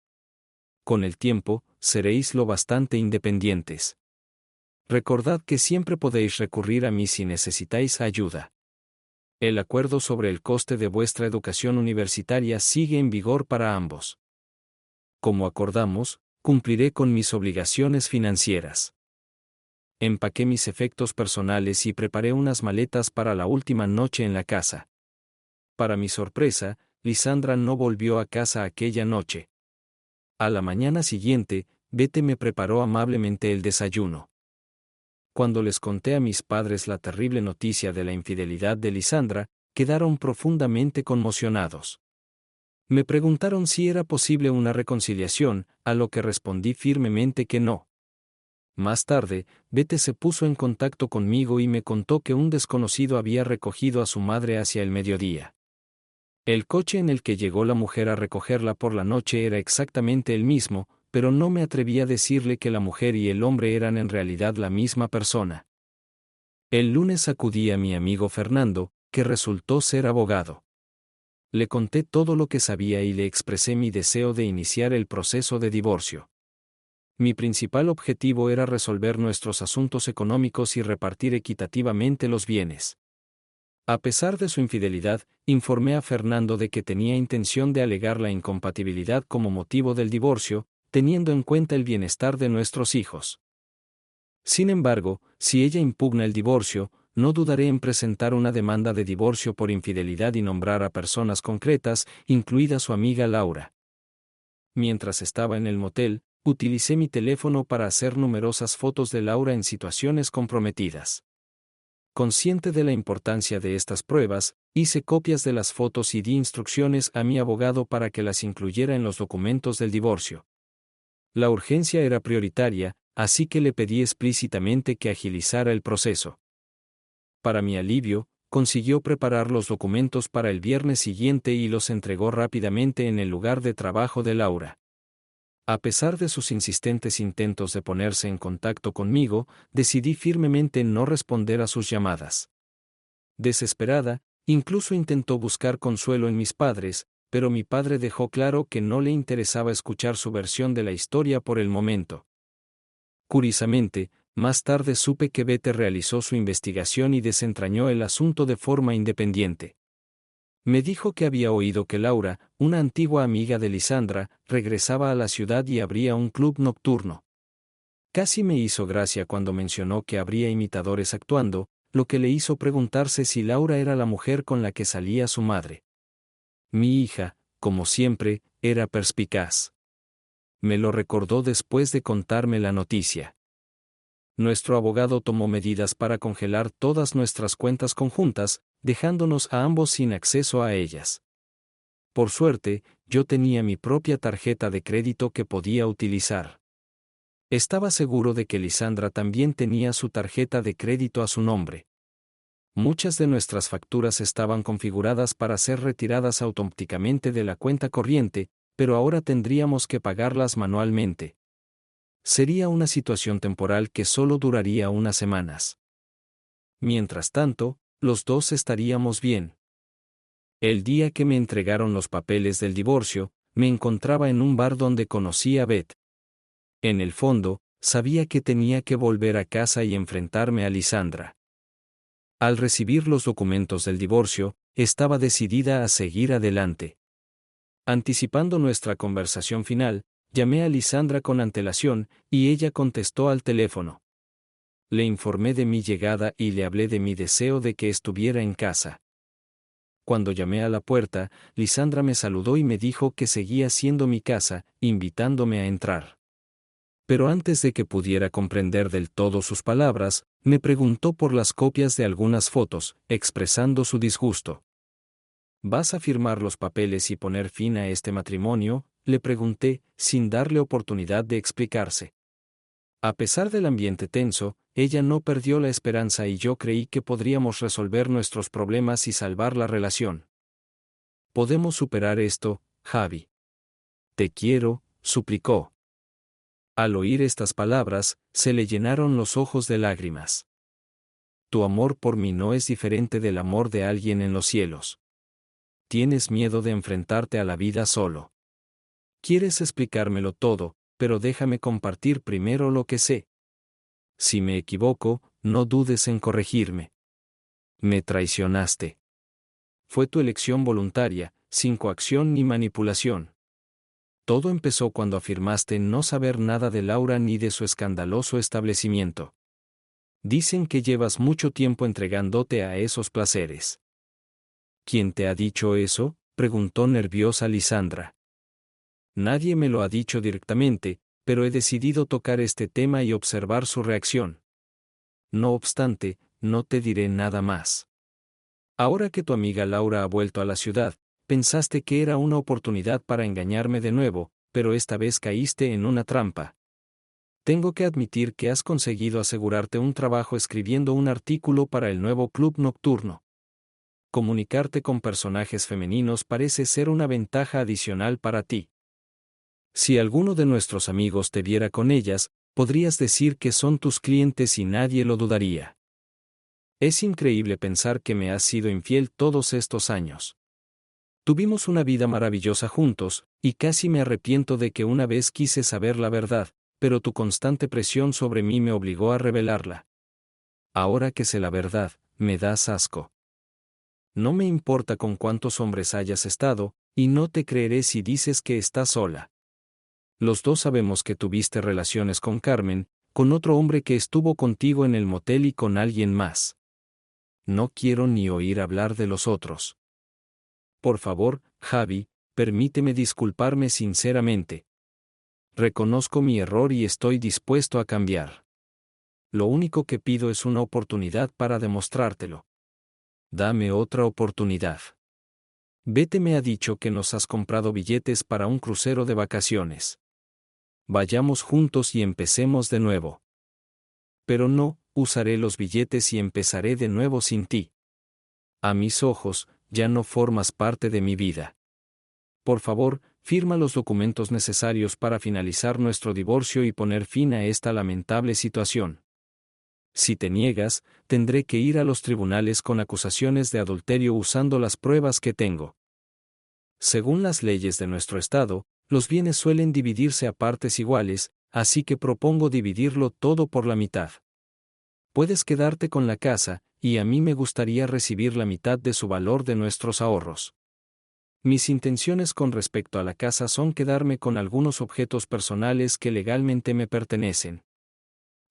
Con el tiempo, seréis lo bastante independientes. Recordad que siempre podéis recurrir a mí si necesitáis ayuda. El acuerdo sobre el coste de vuestra educación universitaria sigue en vigor para ambos. Como acordamos, cumpliré con mis obligaciones financieras. Empaqué mis efectos personales y preparé unas maletas para la última noche en la casa. Para mi sorpresa, Lisandra no volvió a casa aquella noche. A la mañana siguiente, Bete me preparó amablemente el desayuno. Cuando les conté a mis padres la terrible noticia de la infidelidad de Lisandra, quedaron profundamente conmocionados. Me preguntaron si era posible una reconciliación, a lo que respondí firmemente que no. Más tarde, Bete se puso en contacto conmigo y me contó que un desconocido había recogido a su madre hacia el mediodía. El coche en el que llegó la mujer a recogerla por la noche era exactamente el mismo, pero no me atreví a decirle que la mujer y el hombre eran en realidad la misma persona. El lunes acudí a mi amigo Fernando, que resultó ser abogado. Le conté todo lo que sabía y le expresé mi deseo de iniciar el proceso de divorcio. Mi principal objetivo era resolver nuestros asuntos económicos y repartir equitativamente los bienes. A pesar de su infidelidad, informé a Fernando de que tenía intención de alegar la incompatibilidad como motivo del divorcio, teniendo en cuenta el bienestar de nuestros hijos. Sin embargo, si ella impugna el divorcio, no dudaré en presentar una demanda de divorcio por infidelidad y nombrar a personas concretas, incluida su amiga Laura. Mientras estaba en el motel, utilicé mi teléfono para hacer numerosas fotos de Laura en situaciones comprometidas. Consciente de la importancia de estas pruebas, hice copias de las fotos y di instrucciones a mi abogado para que las incluyera en los documentos del divorcio. La urgencia era prioritaria, así que le pedí explícitamente que agilizara el proceso. Para mi alivio, consiguió preparar los documentos para el viernes siguiente y los entregó rápidamente en el lugar de trabajo de Laura. A pesar de sus insistentes intentos de ponerse en contacto conmigo, decidí firmemente no responder a sus llamadas. Desesperada, incluso intentó buscar consuelo en mis padres, pero mi padre dejó claro que no le interesaba escuchar su versión de la historia por el momento. Curiosamente, más tarde supe que Bette realizó su investigación y desentrañó el asunto de forma independiente. Me dijo que había oído que Laura, una antigua amiga de Lisandra, regresaba a la ciudad y abría un club nocturno. Casi me hizo gracia cuando mencionó que habría imitadores actuando, lo que le hizo preguntarse si Laura era la mujer con la que salía su madre. Mi hija, como siempre, era perspicaz. Me lo recordó después de contarme la noticia. Nuestro abogado tomó medidas para congelar todas nuestras cuentas conjuntas, dejándonos a ambos sin acceso a ellas. Por suerte, yo tenía mi propia tarjeta de crédito que podía utilizar. Estaba seguro de que Lisandra también tenía su tarjeta de crédito a su nombre. Muchas de nuestras facturas estaban configuradas para ser retiradas automáticamente de la cuenta corriente, pero ahora tendríamos que pagarlas manualmente. Sería una situación temporal que solo duraría unas semanas. Mientras tanto, los dos estaríamos bien. El día que me entregaron los papeles del divorcio, me encontraba en un bar donde conocí a Beth. En el fondo, sabía que tenía que volver a casa y enfrentarme a Lisandra. Al recibir los documentos del divorcio, estaba decidida a seguir adelante. Anticipando nuestra conversación final, llamé a Lisandra con antelación, y ella contestó al teléfono. Le informé de mi llegada y le hablé de mi deseo de que estuviera en casa. Cuando llamé a la puerta, Lisandra me saludó y me dijo que seguía siendo mi casa, invitándome a entrar. Pero antes de que pudiera comprender del todo sus palabras, me preguntó por las copias de algunas fotos, expresando su disgusto. ¿Vas a firmar los papeles y poner fin a este matrimonio?, le pregunté, sin darle oportunidad de explicarse. A pesar del ambiente tenso, ella no perdió la esperanza y yo creí que podríamos resolver nuestros problemas y salvar la relación. Podemos superar esto, Javi. Te quiero, suplicó. Al oír estas palabras, se le llenaron los ojos de lágrimas. Tu amor por mí no es diferente del amor de alguien en los cielos. Tienes miedo de enfrentarte a la vida solo. Quieres explicármelo todo, pero déjame compartir primero lo que sé. Si me equivoco, no dudes en corregirme. Me traicionaste. Fue tu elección voluntaria, sin coacción ni manipulación. Todo empezó cuando afirmaste no saber nada de Laura ni de su escandaloso establecimiento. Dicen que llevas mucho tiempo entregándote a esos placeres. ¿Quién te ha dicho eso?, preguntó nerviosa Lisandra. Nadie me lo ha dicho directamente, pero he decidido tocar este tema y observar su reacción. No obstante, no te diré nada más. Ahora que tu amiga Laura ha vuelto a la ciudad, pensaste que era una oportunidad para engañarme de nuevo, pero esta vez caíste en una trampa. Tengo que admitir que has conseguido asegurarte un trabajo escribiendo un artículo para el nuevo club nocturno. Comunicarte con personajes femeninos parece ser una ventaja adicional para ti. Si alguno de nuestros amigos te viera con ellas, podrías decir que son tus clientes y nadie lo dudaría. Es increíble pensar que me has sido infiel todos estos años. Tuvimos una vida maravillosa juntos, y casi me arrepiento de que una vez quise saber la verdad, pero tu constante presión sobre mí me obligó a revelarla. Ahora que sé la verdad, me das asco. No me importa con cuántos hombres hayas estado, y no te creeré si dices que estás sola. Los dos sabemos que tuviste relaciones con Carmen, con otro hombre que estuvo contigo en el motel y con alguien más. No quiero ni oír hablar de los otros. Por favor, Javi, permíteme disculparme sinceramente. Reconozco mi error y estoy dispuesto a cambiar. Lo único que pido es una oportunidad para demostrártelo. Dame otra oportunidad. Bette me ha dicho que nos has comprado billetes para un crucero de vacaciones. Vayamos juntos y empecemos de nuevo. Pero no, usaré los billetes y empezaré de nuevo sin ti. A mis ojos, ya no formas parte de mi vida. Por favor, firma los documentos necesarios para finalizar nuestro divorcio y poner fin a esta lamentable situación. Si te niegas, tendré que ir a los tribunales con acusaciones de adulterio usando las pruebas que tengo. Según las leyes de nuestro estado, los bienes suelen dividirse a partes iguales, así que propongo dividirlo todo por la mitad. Puedes quedarte con la casa, y a mí me gustaría recibir la mitad de su valor de nuestros ahorros. Mis intenciones con respecto a la casa son quedarme con algunos objetos personales que legalmente me pertenecen.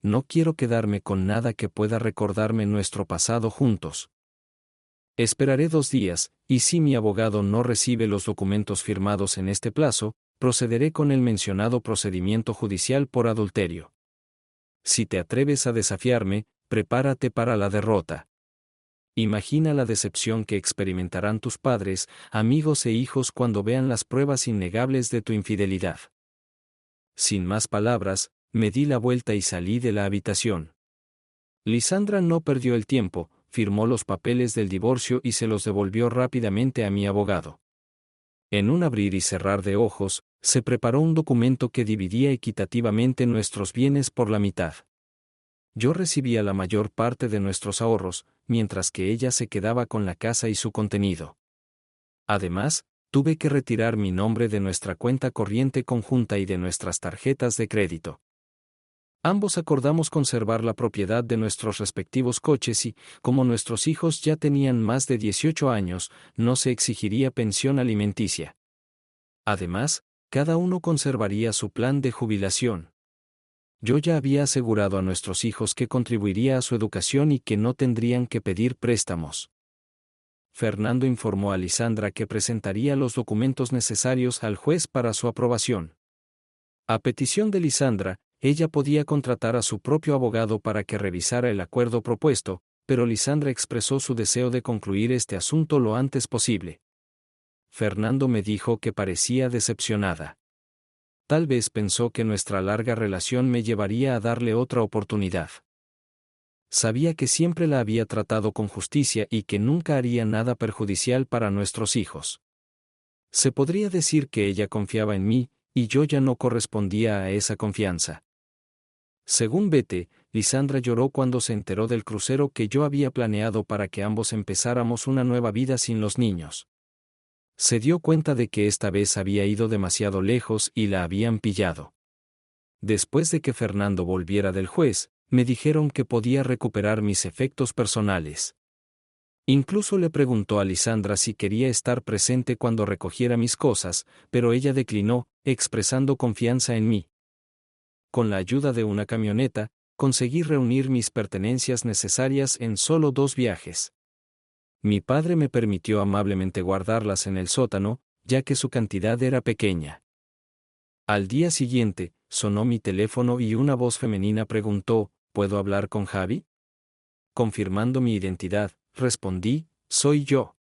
No quiero quedarme con nada que pueda recordarme nuestro pasado juntos. Esperaré 2 días, y si mi abogado no recibe los documentos firmados en este plazo, procederé con el mencionado procedimiento judicial por adulterio. Si te atreves a desafiarme, prepárate para la derrota. Imagina la decepción que experimentarán tus padres, amigos e hijos cuando vean las pruebas innegables de tu infidelidad. Sin más palabras, me di la vuelta y salí de la habitación. Lisandra no perdió el tiempo, firmó los papeles del divorcio y se los devolvió rápidamente a mi abogado. En un abrir y cerrar de ojos, se preparó un documento que dividía equitativamente nuestros bienes por la mitad. Yo recibía la mayor parte de nuestros ahorros, mientras que ella se quedaba con la casa y su contenido. Además, tuve que retirar mi nombre de nuestra cuenta corriente conjunta y de nuestras tarjetas de crédito. Ambos acordamos conservar la propiedad de nuestros respectivos coches y, como nuestros hijos ya tenían más de 18 años, no se exigiría pensión alimenticia. Además, cada uno conservaría su plan de jubilación. Yo ya había asegurado a nuestros hijos que contribuiría a su educación y que no tendrían que pedir préstamos. Fernando informó a Lisandra que presentaría los documentos necesarios al juez para su aprobación. A petición de Lisandra, ella podía contratar a su propio abogado para que revisara el acuerdo propuesto, pero Lisandra expresó su deseo de concluir este asunto lo antes posible. Fernando me dijo que parecía decepcionada. Tal vez pensó que nuestra larga relación me llevaría a darle otra oportunidad. Sabía que siempre la había tratado con justicia y que nunca haría nada perjudicial para nuestros hijos. Se podría decir que ella confiaba en mí, y yo ya no correspondía a esa confianza. Según Bete, Lisandra lloró cuando se enteró del crucero que yo había planeado para que ambos empezáramos una nueva vida sin los niños. Se dio cuenta de que esta vez había ido demasiado lejos y la habían pillado. Después de que Fernando volviera del juez, me dijeron que podía recuperar mis efectos personales. Incluso le preguntó a Lisandra si quería estar presente cuando recogiera mis cosas, pero ella declinó, expresando confianza en mí. Con la ayuda de una camioneta, conseguí reunir mis pertenencias necesarias en solo 2 viajes. Mi padre me permitió amablemente guardarlas en el sótano, ya que su cantidad era pequeña. Al día siguiente, sonó mi teléfono y una voz femenina preguntó, ¿puedo hablar con Javi? Confirmando mi identidad, respondí, soy yo.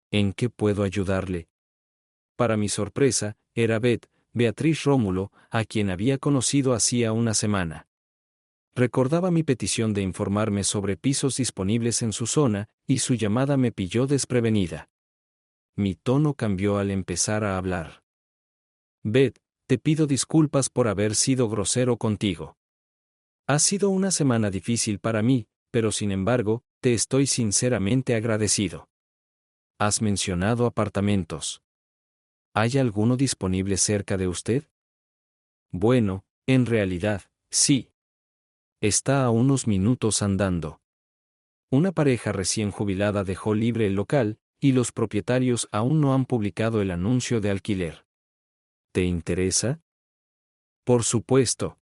¿En qué puedo ayudarle? Para mi sorpresa, era Beatriz Rómulo, a quien había conocido hacía una semana. Recordaba mi petición de informarme sobre pisos disponibles en su zona, y su llamada me pilló desprevenida. Mi tono cambió al empezar a hablar. Beth, te pido disculpas por haber sido grosero contigo. Ha sido una semana difícil para mí, pero sin embargo, te estoy sinceramente agradecido. Has mencionado apartamentos. ¿Hay alguno disponible cerca de usted? Bueno, en realidad, sí. Está a unos minutos andando. Una pareja recién jubilada dejó libre el local, y los propietarios aún no han publicado el anuncio de alquiler. ¿Te interesa? Por supuesto.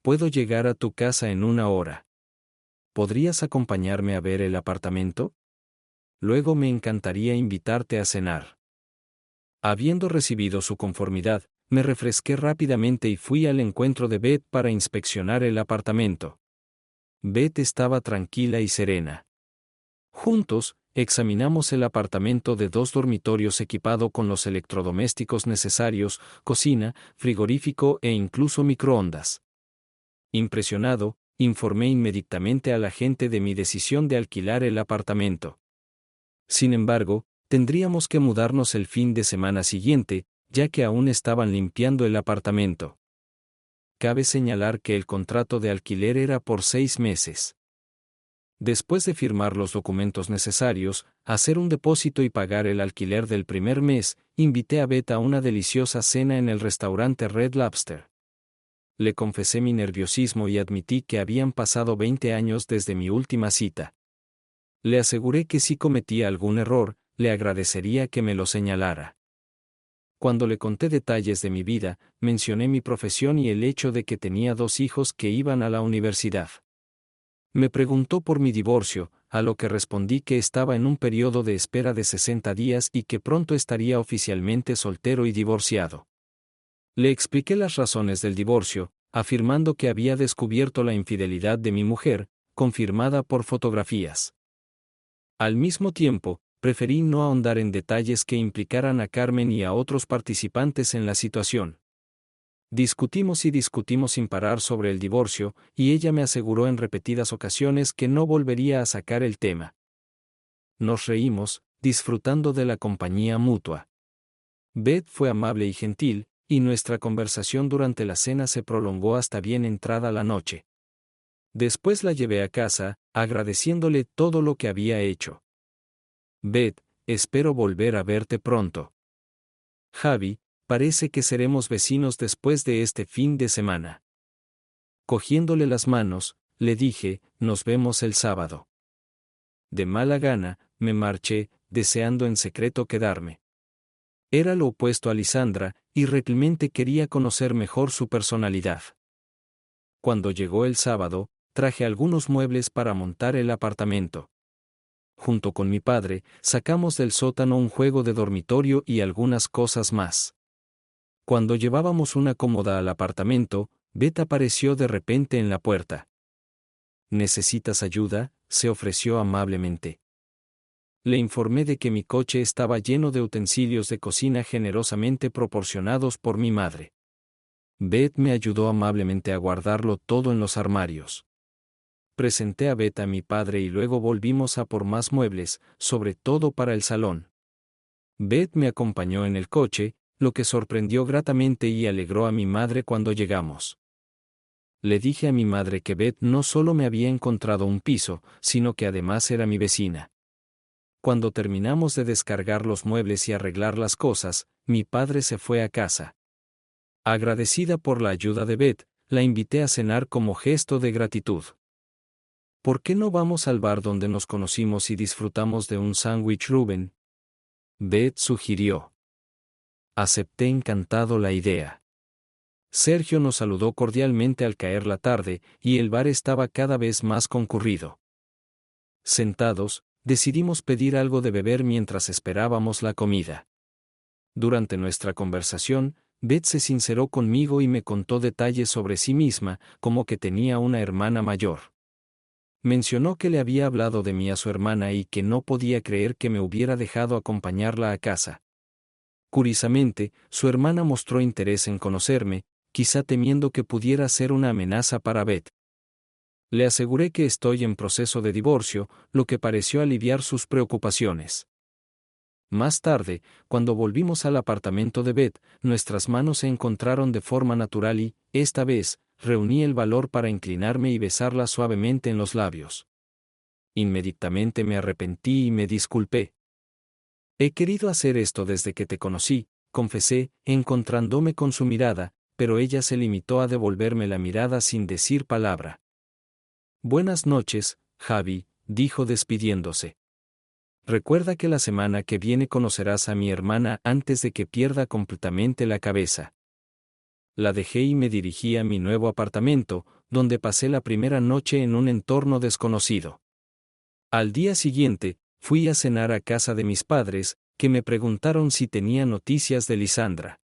Puedo llegar a tu casa en 1 hora. ¿Podrías acompañarme a ver el apartamento? Luego me encantaría invitarte a cenar. Habiendo recibido su conformidad, me refresqué rápidamente y fui al encuentro de Beth para inspeccionar el apartamento. Beth estaba tranquila y serena. Juntos, examinamos el apartamento de 2 dormitorios equipado con los electrodomésticos necesarios, cocina, frigorífico e incluso microondas. Impresionado, informé inmediatamente al agente de mi decisión de alquilar el apartamento. Sin embargo, tendríamos que mudarnos el fin de semana siguiente, ya que aún estaban limpiando el apartamento. Cabe señalar que el contrato de alquiler era por 6 meses. Después de firmar los documentos necesarios, hacer un depósito y pagar el alquiler del primer mes, invité a Beth a una deliciosa cena en el restaurante Red Lobster. Le confesé mi nerviosismo y admití que habían pasado 20 años desde mi última cita. Le aseguré que si cometía algún error, le agradecería que me lo señalara. Cuando le conté detalles de mi vida, mencioné mi profesión y el hecho de que tenía 2 hijos que iban a la universidad. Me preguntó por mi divorcio, a lo que respondí que estaba en un periodo de espera de 60 días y que pronto estaría oficialmente soltero y divorciado. Le expliqué las razones del divorcio, afirmando que había descubierto la infidelidad de mi mujer, confirmada por fotografías. Al mismo tiempo, preferí no ahondar en detalles que implicaran a Carmen y a otros participantes en la situación. Discutimos y discutimos sin parar sobre el divorcio, y ella me aseguró en repetidas ocasiones que no volvería a sacar el tema. Nos reímos, disfrutando de la compañía mutua. Beth fue amable y gentil, y nuestra conversación durante la cena se prolongó hasta bien entrada la noche. Después la llevé a casa, agradeciéndole todo lo que había hecho. Beth, espero volver a verte pronto. Javi, parece que seremos vecinos después de este fin de semana. Cogiéndole las manos, le dije, nos vemos el sábado. De mala gana, me marché, deseando en secreto quedarme. Era lo opuesto a Lisandra, y realmente quería conocer mejor su personalidad. Cuando llegó el sábado, traje algunos muebles para montar el apartamento. Junto con mi padre, sacamos del sótano un juego de dormitorio y algunas cosas más. Cuando llevábamos una cómoda al apartamento, Beth apareció de repente en la puerta. ¿Necesitas ayuda?, se ofreció amablemente. Le informé de que mi coche estaba lleno de utensilios de cocina generosamente proporcionados por mi madre. Beth me ayudó amablemente a guardarlo todo en los armarios. Presenté a Beth a mi padre y luego volvimos a por más muebles, sobre todo para el salón. Beth me acompañó en el coche, lo que sorprendió gratamente y alegró a mi madre cuando llegamos. Le dije a mi madre que Beth no solo me había encontrado un piso, sino que además era mi vecina. Cuando terminamos de descargar los muebles y arreglar las cosas, mi padre se fue a casa. Agradecida por la ayuda de Beth, la invité a cenar como gesto de gratitud. ¿Por qué no vamos al bar donde nos conocimos y disfrutamos de un sándwich Reuben?, Beth sugirió. Acepté encantado la idea. Sergio nos saludó cordialmente al caer la tarde, y el bar estaba cada vez más concurrido. Sentados, decidimos pedir algo de beber mientras esperábamos la comida. Durante nuestra conversación, Beth se sinceró conmigo y me contó detalles sobre sí misma, como que tenía una hermana mayor. Mencionó que le había hablado de mí a su hermana y que no podía creer que me hubiera dejado acompañarla a casa. Curiosamente, su hermana mostró interés en conocerme, quizá temiendo que pudiera ser una amenaza para Beth. Le aseguré que estoy en proceso de divorcio, lo que pareció aliviar sus preocupaciones. Más tarde, cuando volvimos al apartamento de Beth, nuestras manos se encontraron de forma natural y, esta vez, reuní el valor para inclinarme y besarla suavemente en los labios. Inmediatamente me arrepentí y me disculpé. He querido hacer esto desde que te conocí, confesé, encontrándome con su mirada, pero ella se limitó a devolverme la mirada sin decir palabra. Buenas noches, Javi, dijo despidiéndose. Recuerda que la semana que viene conocerás a mi hermana antes de que pierda completamente la cabeza. La dejé y me dirigí a mi nuevo apartamento, donde pasé la primera noche en un entorno desconocido. Al día siguiente, fui a cenar a casa de mis padres, que me preguntaron si tenía noticias de Lisandra.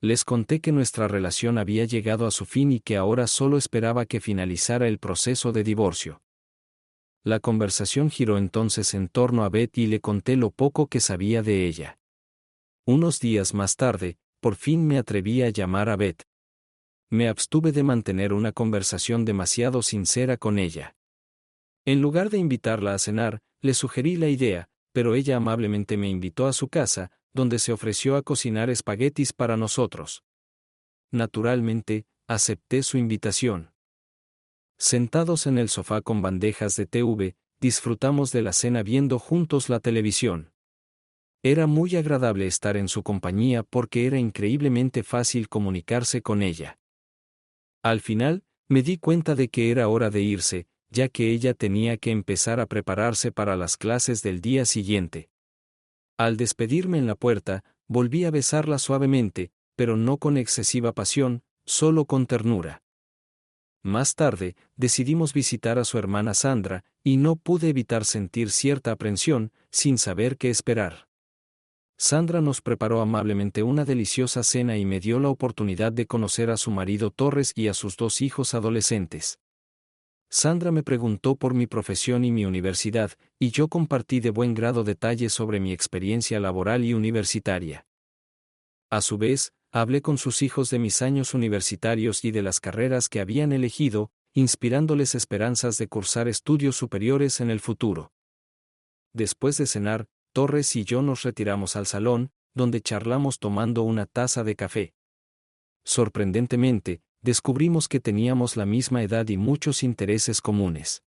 Les conté que nuestra relación había llegado a su fin y que ahora solo esperaba que finalizara el proceso de divorcio. La conversación giró entonces en torno a Beth y le conté lo poco que sabía de ella. Unos días más tarde, por fin me atreví a llamar a Beth. Me abstuve de mantener una conversación demasiado sincera con ella. En lugar de invitarla a cenar, le sugerí la idea, pero ella amablemente me invitó a su casa, donde se ofreció a cocinar espaguetis para nosotros. Naturalmente, acepté su invitación. Sentados en el sofá con bandejas de TV, disfrutamos de la cena viendo juntos la televisión. Era muy agradable estar en su compañía porque era increíblemente fácil comunicarse con ella. Al final, me di cuenta de que era hora de irse, ya que ella tenía que empezar a prepararse para las clases del día siguiente. Al despedirme en la puerta, volví a besarla suavemente, pero no con excesiva pasión, solo con ternura. Más tarde, decidimos visitar a su hermana Sandra, y no pude evitar sentir cierta aprensión, sin saber qué esperar. Sandra nos preparó amablemente una deliciosa cena y me dio la oportunidad de conocer a su marido Torres y a sus 2 hijos adolescentes. Sandra me preguntó por mi profesión y mi universidad, y yo compartí de buen grado detalles sobre mi experiencia laboral y universitaria. A su vez, hablé con sus hijos de mis años universitarios y de las carreras que habían elegido, inspirándoles esperanzas de cursar estudios superiores en el futuro. Después de cenar, Torres y yo nos retiramos al salón, donde charlamos tomando una taza de café. Sorprendentemente, descubrimos que teníamos la misma edad y muchos intereses comunes.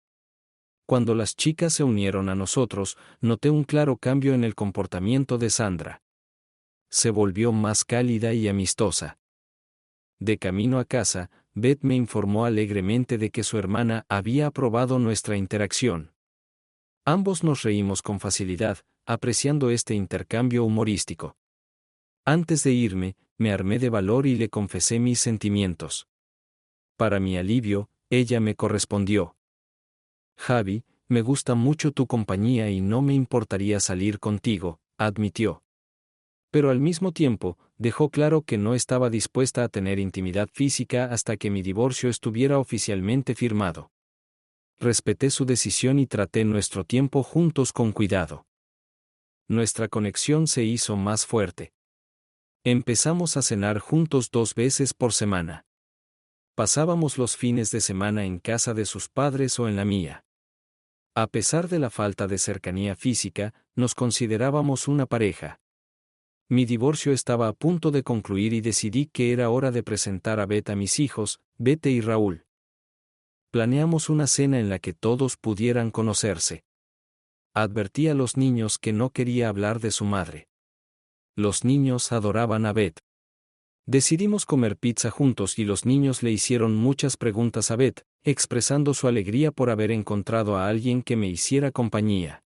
Cuando las chicas se unieron a nosotros, noté un claro cambio en el comportamiento de Sandra. Se volvió más cálida y amistosa. De camino a casa, Beth me informó alegremente de que su hermana había aprobado nuestra interacción. Ambos nos reímos con facilidad, apreciando este intercambio humorístico. Antes de irme, me armé de valor y le confesé mis sentimientos. Para mi alivio, ella me correspondió. Javi, me gusta mucho tu compañía y no me importaría salir contigo, admitió. Pero al mismo tiempo, dejó claro que no estaba dispuesta a tener intimidad física hasta que mi divorcio estuviera oficialmente firmado. Respeté su decisión y traté nuestro tiempo juntos con cuidado. Nuestra conexión se hizo más fuerte. Empezamos a cenar juntos 2 veces por semana. Pasábamos los fines de semana en casa de sus padres o en la mía. A pesar de la falta de cercanía física, nos considerábamos una pareja. Mi divorcio estaba a punto de concluir y decidí que era hora de presentar a Beth a mis hijos, Bete y Raúl. Planeamos una cena en la que todos pudieran conocerse. Advertí a los niños que no quería hablar de su madre. Los niños adoraban a Beth. Decidimos comer pizza juntos y los niños le hicieron muchas preguntas a Beth, expresando su alegría por haber encontrado a alguien que me hiciera compañía.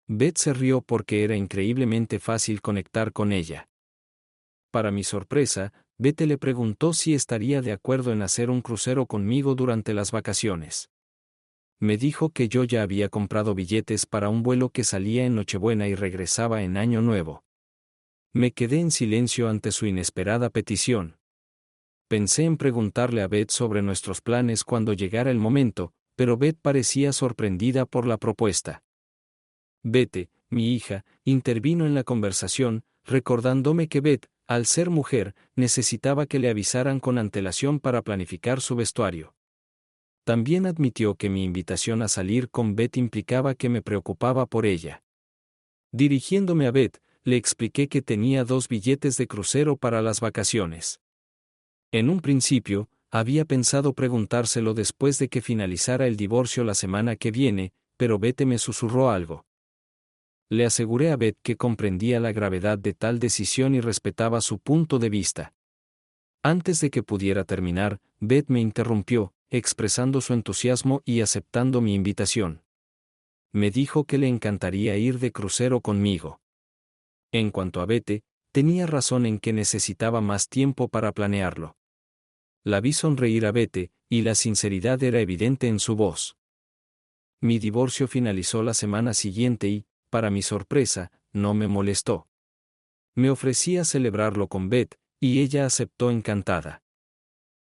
Beth se rió porque era increíblemente fácil conectar con ella. Para mi sorpresa, Beth le preguntó si estaría de acuerdo en hacer un crucero conmigo durante las vacaciones. Me dijo que yo ya había comprado billetes para un vuelo que salía en Nochebuena y regresaba en Año Nuevo. Me quedé en silencio ante su inesperada petición. Pensé en preguntarle a Beth sobre nuestros planes cuando llegara el momento, pero Beth parecía sorprendida por la propuesta. Bete, mi hija, intervino en la conversación, recordándome que Beth, al ser mujer, necesitaba que le avisaran con antelación para planificar su vestuario. También admitió que mi invitación a salir con Beth implicaba que me preocupaba por ella. Dirigiéndome a Beth, le expliqué que tenía 2 billetes de crucero para las vacaciones. En un principio, había pensado preguntárselo después de que finalizara el divorcio la semana que viene, pero Beth me susurró algo. Le aseguré a Beth que comprendía la gravedad de tal decisión y respetaba su punto de vista. Antes de que pudiera terminar, Beth me interrumpió, expresando su entusiasmo y aceptando mi invitación. Me dijo que le encantaría ir de crucero conmigo. En cuanto a Bete, tenía razón en que necesitaba más tiempo para planearlo. La vi sonreír a Bete, y la sinceridad era evidente en su voz. Mi divorcio finalizó la semana siguiente y, para mi sorpresa, no me molestó. Me ofrecí a celebrarlo con Beth, y ella aceptó encantada.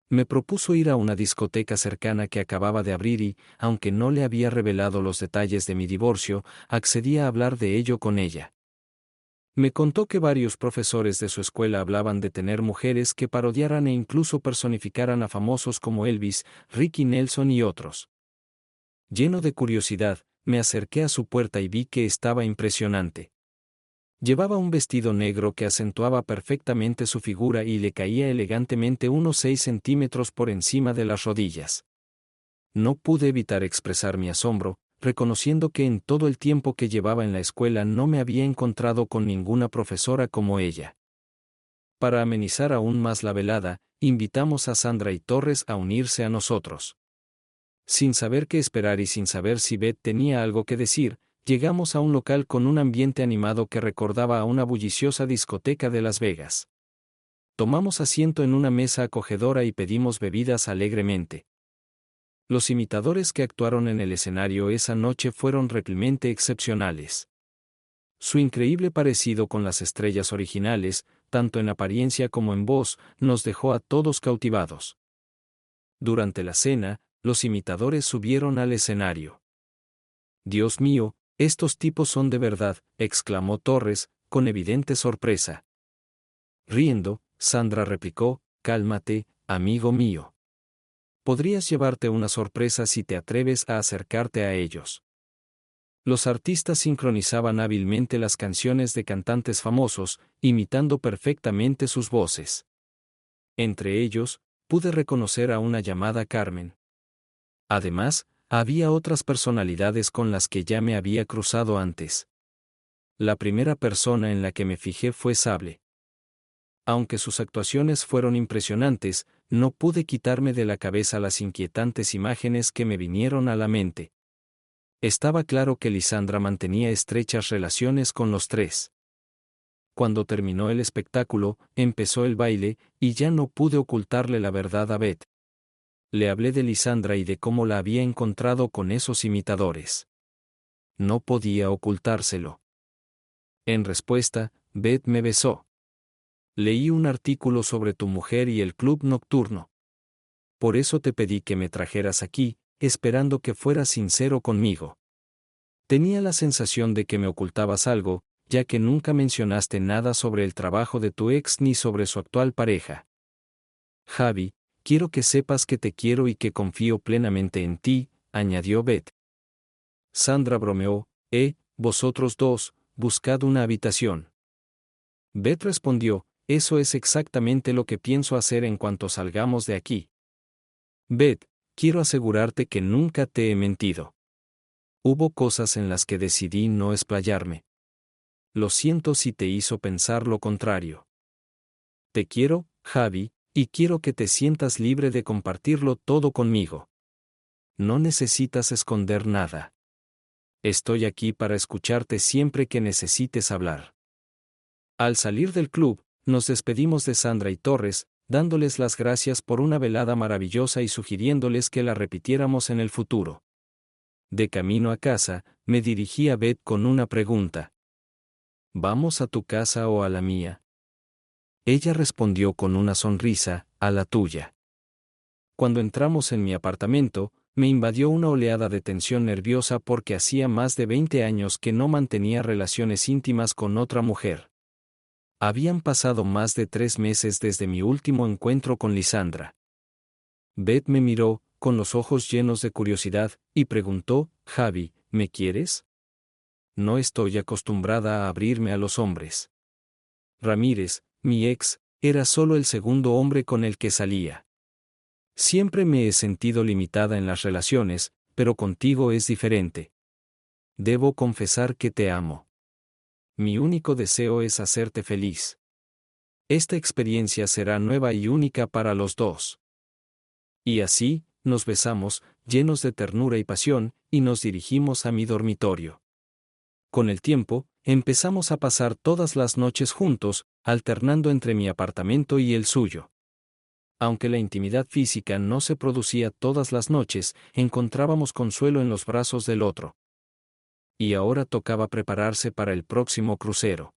Me propuso ir a una discoteca cercana que acababa de abrir y, aunque no le había revelado los detalles de mi divorcio, accedí a hablar de ello con ella. Me contó que varios profesores de su escuela hablaban de tener mujeres que parodiaran e incluso personificaran a famosos como Elvis, Ricky Nelson y otros. Lleno de curiosidad, me acerqué a su puerta y vi que estaba impresionante. Llevaba un vestido negro que acentuaba perfectamente su figura y le caía elegantemente unos 6 centímetros por encima de las rodillas. No pude evitar expresar mi asombro, reconociendo que en todo el tiempo que llevaba en la escuela no me había encontrado con ninguna profesora como ella. Para amenizar aún más la velada, invitamos a Sandra y Torres a unirse a nosotros. Sin saber qué esperar y sin saber si Beth tenía algo que decir, llegamos a un local con un ambiente animado que recordaba a una bulliciosa discoteca de Las Vegas. Tomamos asiento en una mesa acogedora y pedimos bebidas alegremente. Los imitadores que actuaron en el escenario esa noche fueron realmente excepcionales. Su increíble parecido con las estrellas originales, tanto en apariencia como en voz, nos dejó a todos cautivados. Durante la cena, los imitadores subieron al escenario. «Dios mío, estos tipos son de verdad», exclamó Torres, con evidente sorpresa. Riendo, Sandra replicó: «Cálmate, amigo mío. Podrías llevarte una sorpresa si te atreves a acercarte a ellos». Los artistas sincronizaban hábilmente las canciones de cantantes famosos, imitando perfectamente sus voces. Entre ellos, pude reconocer a una llamada Carmen. Además, había otras personalidades con las que ya me había cruzado antes. La primera persona en la que me fijé fue Sable. Aunque sus actuaciones fueron impresionantes, no pude quitarme de la cabeza las inquietantes imágenes que me vinieron a la mente. Estaba claro que Lisandra mantenía estrechas relaciones con los tres. Cuando terminó el espectáculo, empezó el baile, y ya no pude ocultarle la verdad a Beth. Le hablé de Lisandra y de cómo la había encontrado con esos imitadores. No podía ocultárselo. En respuesta, Beth me besó. «Leí un artículo sobre tu mujer y el club nocturno. Por eso te pedí que me trajeras aquí, esperando que fueras sincero conmigo. Tenía la sensación de que me ocultabas algo, ya que nunca mencionaste nada sobre el trabajo de tu ex ni sobre su actual pareja. Javi, quiero que sepas que te quiero y que confío plenamente en ti», añadió Beth. Sandra bromeó: «Vosotros dos, buscad una habitación». Beth respondió: «Eso es exactamente lo que pienso hacer en cuanto salgamos de aquí». Beth, quiero asegurarte que nunca te he mentido. Hubo cosas en las que decidí no explayarme. Lo siento si te hizo pensar lo contrario. Te quiero, Javi, y quiero que te sientas libre de compartirlo todo conmigo. No necesitas esconder nada. Estoy aquí para escucharte siempre que necesites hablar. Al salir del club, nos despedimos de Sandra y Torres, dándoles las gracias por una velada maravillosa y sugiriéndoles que la repitiéramos en el futuro. De camino a casa, me dirigí a Beth con una pregunta. ¿Vamos a tu casa o a la mía? Ella respondió con una sonrisa: «A la tuya». Cuando entramos en mi apartamento, me invadió una oleada de tensión nerviosa porque hacía más de 20 años que no mantenía relaciones íntimas con otra mujer. Habían pasado más de 3 meses desde mi último encuentro con Lisandra. Beth me miró, con los ojos llenos de curiosidad, y preguntó: «Javi, ¿me quieres?» No estoy acostumbrada a abrirme a los hombres. Ramírez, mi ex, era solo el segundo hombre con el que salía. Siempre me he sentido limitada en las relaciones, pero contigo es diferente. Debo confesar que te amo. Mi único deseo es hacerte feliz. Esta experiencia será nueva y única para los dos». Y así, nos besamos, llenos de ternura y pasión, y nos dirigimos a mi dormitorio. Con el tiempo, empezamos a pasar todas las noches juntos, alternando entre mi apartamento y el suyo. Aunque la intimidad física no se producía todas las noches, encontrábamos consuelo en los brazos del otro. Y ahora tocaba prepararse para el próximo crucero.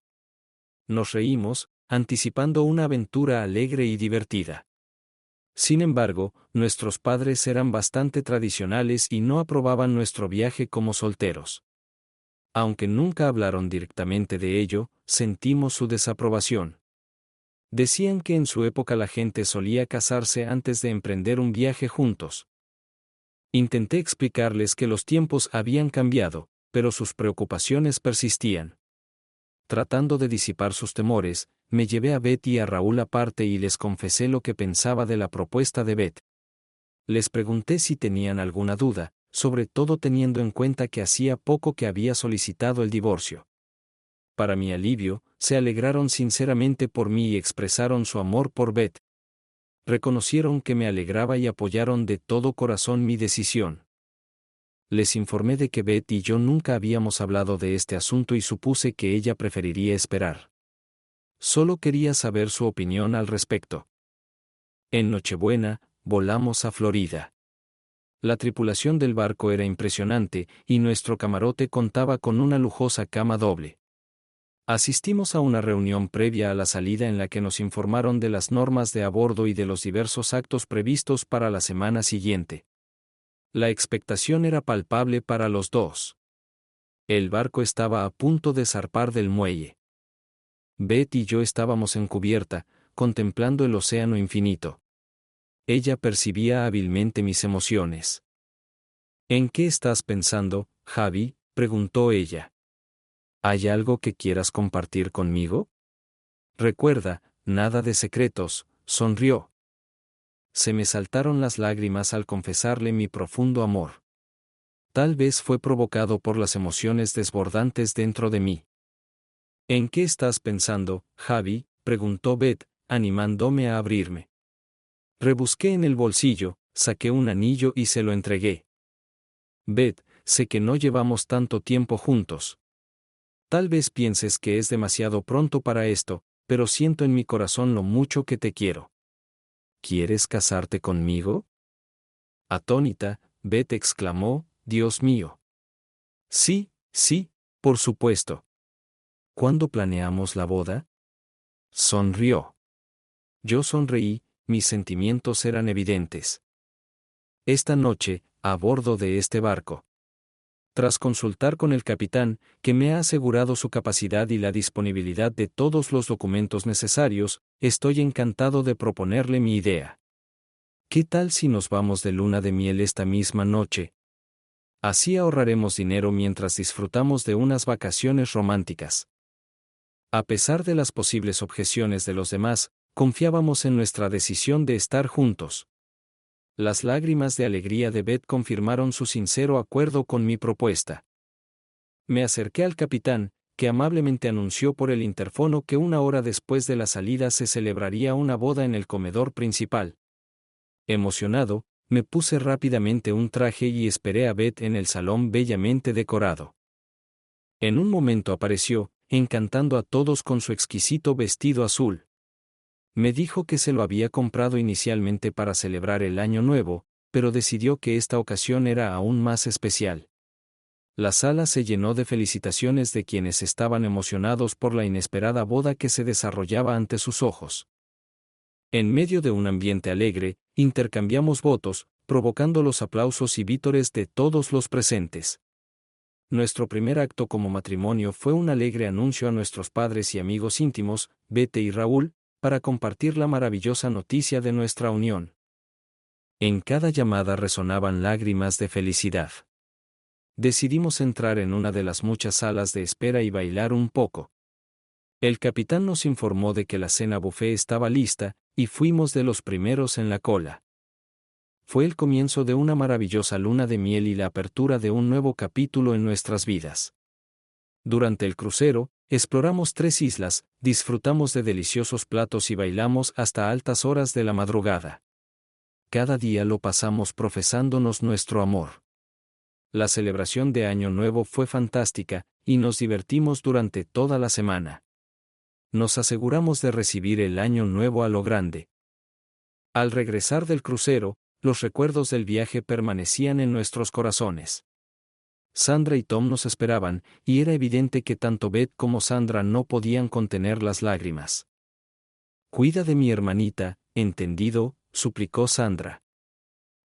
Nos reímos, anticipando una aventura alegre y divertida. Sin embargo, nuestros padres eran bastante tradicionales y no aprobaban nuestro viaje como solteros. Aunque nunca hablaron directamente de ello, sentimos su desaprobación. Decían que en su época la gente solía casarse antes de emprender un viaje juntos. Intenté explicarles que los tiempos habían cambiado, pero sus preocupaciones persistían. Tratando de disipar sus temores, me llevé a Beth y a Raúl aparte y les confesé lo que pensaba de la propuesta de Beth. Les pregunté si tenían alguna duda, sobre todo teniendo en cuenta que hacía poco que había solicitado el divorcio. Para mi alivio, se alegraron sinceramente por mí y expresaron su amor por Beth. Reconocieron que me alegraba y apoyaron de todo corazón mi decisión. Les informé de que Beth y yo nunca habíamos hablado de este asunto y supuse que ella preferiría esperar. Solo quería saber su opinión al respecto. En Nochebuena, volamos a Florida. La tripulación del barco era impresionante y nuestro camarote contaba con una lujosa cama doble. Asistimos a una reunión previa a la salida en la que nos informaron de las normas de a bordo y de los diversos actos previstos para la semana siguiente. La expectación era palpable para los dos. El barco estaba a punto de zarpar del muelle. Beth y yo estábamos en cubierta, contemplando el océano infinito. Ella percibía hábilmente mis emociones. ¿En qué estás pensando, Javi?, preguntó ella. ¿Hay algo que quieras compartir conmigo? Recuerda, nada de secretos, sonrió. Se me saltaron las lágrimas al confesarle mi profundo amor. Tal vez fue provocado por las emociones desbordantes dentro de mí. ¿En qué estás pensando, Javi?, preguntó Beth, animándome a abrirme. Rebusqué en el bolsillo, saqué un anillo y se lo entregué. Beth, sé que no llevamos tanto tiempo juntos. Tal vez pienses que es demasiado pronto para esto, pero siento en mi corazón lo mucho que te quiero. ¿Quieres casarte conmigo? Atónita, Beth exclamó, Dios mío. Sí, sí, por supuesto. ¿Cuándo planeamos la boda? Sonrió. Yo sonreí, mis sentimientos eran evidentes. Esta noche, a bordo de este barco. Tras consultar con el capitán, que me ha asegurado su capacidad y la disponibilidad de todos los documentos necesarios, estoy encantado de proponerle mi idea. ¿Qué tal si nos vamos de luna de miel esta misma noche? Así ahorraremos dinero mientras disfrutamos de unas vacaciones románticas. A pesar de las posibles objeciones de los demás, confiábamos en nuestra decisión de estar juntos. Las lágrimas de alegría de Beth confirmaron su sincero acuerdo con mi propuesta. Me acerqué al capitán, que amablemente anunció por el interfono que una hora después de la salida se celebraría una boda en el comedor principal. Emocionado, me puse rápidamente un traje y esperé a Beth en el salón bellamente decorado. En un momento apareció, encantando a todos con su exquisito vestido azul. Me dijo que se lo había comprado inicialmente para celebrar el Año Nuevo, pero decidió que esta ocasión era aún más especial. La sala se llenó de felicitaciones de quienes estaban emocionados por la inesperada boda que se desarrollaba ante sus ojos. En medio de un ambiente alegre, intercambiamos votos, provocando los aplausos y vítores de todos los presentes. Nuestro primer acto como matrimonio fue un alegre anuncio a nuestros padres y amigos íntimos, Beth y Raúl, para compartir la maravillosa noticia de nuestra unión. En cada llamada resonaban lágrimas de felicidad. Decidimos entrar en una de las muchas salas de espera y bailar un poco. El capitán nos informó de que la cena buffet estaba lista, y fuimos de los primeros en la cola. Fue el comienzo de una maravillosa luna de miel y la apertura de un nuevo capítulo en nuestras vidas. Durante el crucero, exploramos 3 islas, disfrutamos de deliciosos platos y bailamos hasta altas horas de la madrugada. Cada día lo pasamos profesándonos nuestro amor. La celebración de Año Nuevo fue fantástica, y nos divertimos durante toda la semana. Nos aseguramos de recibir el Año Nuevo a lo grande. Al regresar del crucero, los recuerdos del viaje permanecían en nuestros corazones. Sandra y Tom nos esperaban, y era evidente que tanto Beth como Sandra no podían contener las lágrimas. «Cuida de mi hermanita, ¿entendido?», suplicó Sandra.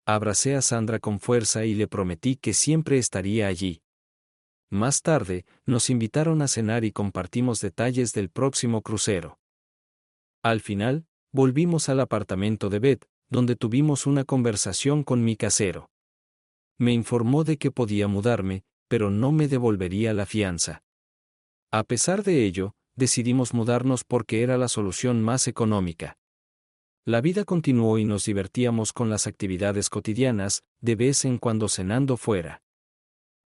Abracé a Sandra con fuerza y le prometí que siempre estaría allí. Más tarde, nos invitaron a cenar y compartimos detalles del próximo crucero. Al final, volvimos al apartamento de Beth, donde tuvimos una conversación con mi casero. Me informó de que podía mudarme, pero no me devolvería la fianza. A pesar de ello, decidimos mudarnos porque era la solución más económica. La vida continuó y nos divertíamos con las actividades cotidianas, de vez en cuando cenando fuera.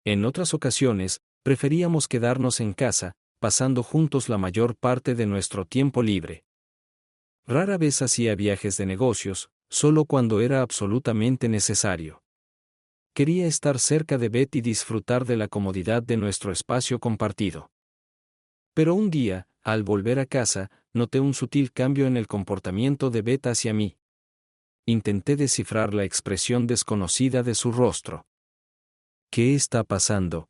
En otras ocasiones, preferíamos quedarnos en casa, pasando juntos la mayor parte de nuestro tiempo libre. Rara vez hacía viajes de negocios, solo cuando era absolutamente necesario. Quería estar cerca de Beth y disfrutar de la comodidad de nuestro espacio compartido. Pero un día, al volver a casa, noté un sutil cambio en el comportamiento de Beth hacia mí. Intenté descifrar la expresión desconocida de su rostro. ¿Qué está pasando?,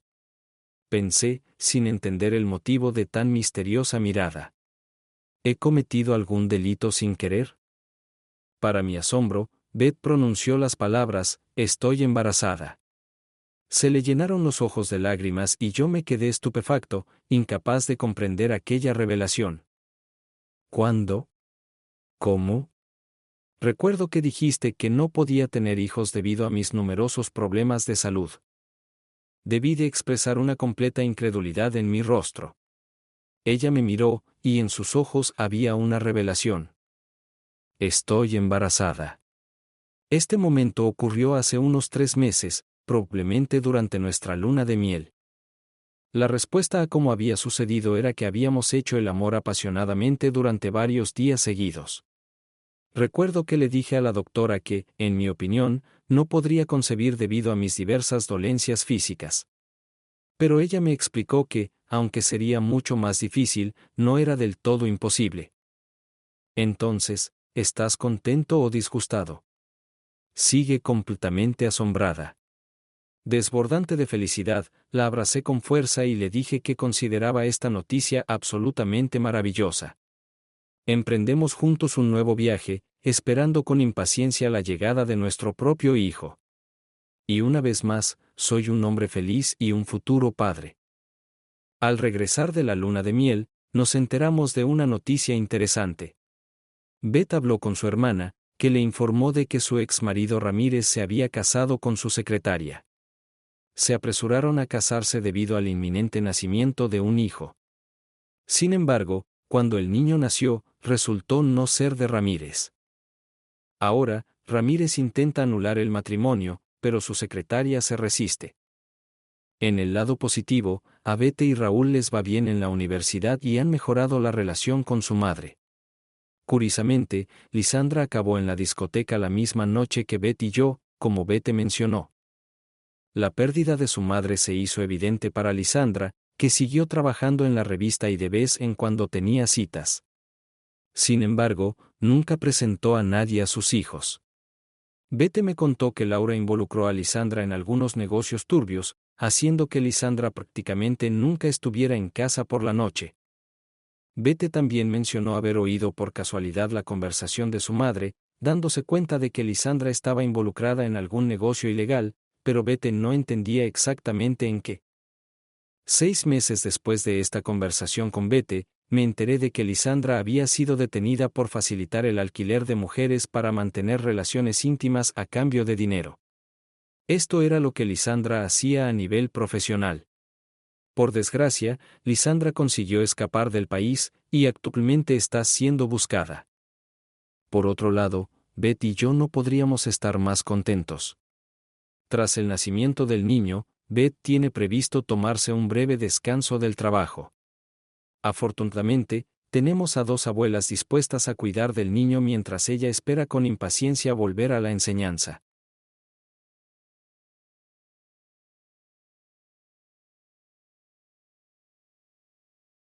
pensé, sin entender el motivo de tan misteriosa mirada. ¿He cometido algún delito sin querer? Para mi asombro, Beth pronunció las palabras, «Estoy embarazada». Se le llenaron los ojos de lágrimas y yo me quedé estupefacto, incapaz de comprender aquella revelación. ¿Cuándo? ¿Cómo? Recuerdo que dijiste que no podía tener hijos debido a mis numerosos problemas de salud. Debí de expresar una completa incredulidad en mi rostro. Ella me miró, y en sus ojos había una revelación. Estoy embarazada. Este momento ocurrió hace unos 3 meses, probablemente durante nuestra luna de miel. La respuesta a cómo había sucedido era que habíamos hecho el amor apasionadamente durante varios días seguidos. Recuerdo que le dije a la doctora que, en mi opinión, no podría concebir debido a mis diversas dolencias físicas. Pero ella me explicó que, aunque sería mucho más difícil, no era del todo imposible. Entonces, ¿estás contento o disgustado? Sigue completamente asombrada. Desbordante de felicidad, la abracé con fuerza y le dije que consideraba esta noticia absolutamente maravillosa. Emprendemos juntos un nuevo viaje, esperando con impaciencia la llegada de nuestro propio hijo. Y una vez más, soy un hombre feliz y un futuro padre. Al regresar de la luna de miel, nos enteramos de una noticia interesante. Beth habló con su hermana, que le informó de que su ex marido Ramírez se había casado con su secretaria. Se apresuraron a casarse debido al inminente nacimiento de un hijo. Sin embargo, cuando el niño nació, resultó no ser de Ramírez. Ahora, Ramírez intenta anular el matrimonio, pero su secretaria se resiste. En el lado positivo, a Beth y Raúl les va bien en la universidad y han mejorado la relación con su madre. Curiosamente, Lisandra acabó en la discoteca la misma noche que Beth y yo, como Beth mencionó. La pérdida de su madre se hizo evidente para Lisandra, que siguió trabajando en la revista y de vez en cuando tenía citas. Sin embargo, nunca presentó a nadie a sus hijos. Beth me contó que Laura involucró a Lisandra en algunos negocios turbios, haciendo que Lisandra prácticamente nunca estuviera en casa por la noche. Beth también mencionó haber oído por casualidad la conversación de su madre, dándose cuenta de que Lisandra estaba involucrada en algún negocio ilegal, pero Beth no entendía exactamente en qué. 6 meses después de esta conversación con Beth, me enteré de que Lisandra había sido detenida por facilitar el alquiler de mujeres para mantener relaciones íntimas a cambio de dinero. Esto era lo que Lisandra hacía a nivel profesional. Por desgracia, Lisandra consiguió escapar del país, y actualmente está siendo buscada. Por otro lado, Beth y yo no podríamos estar más contentos. Tras el nacimiento del niño, Beth tiene previsto tomarse un breve descanso del trabajo. Afortunadamente, tenemos a 2 abuelas dispuestas a cuidar del niño mientras ella espera con impaciencia volver a la enseñanza.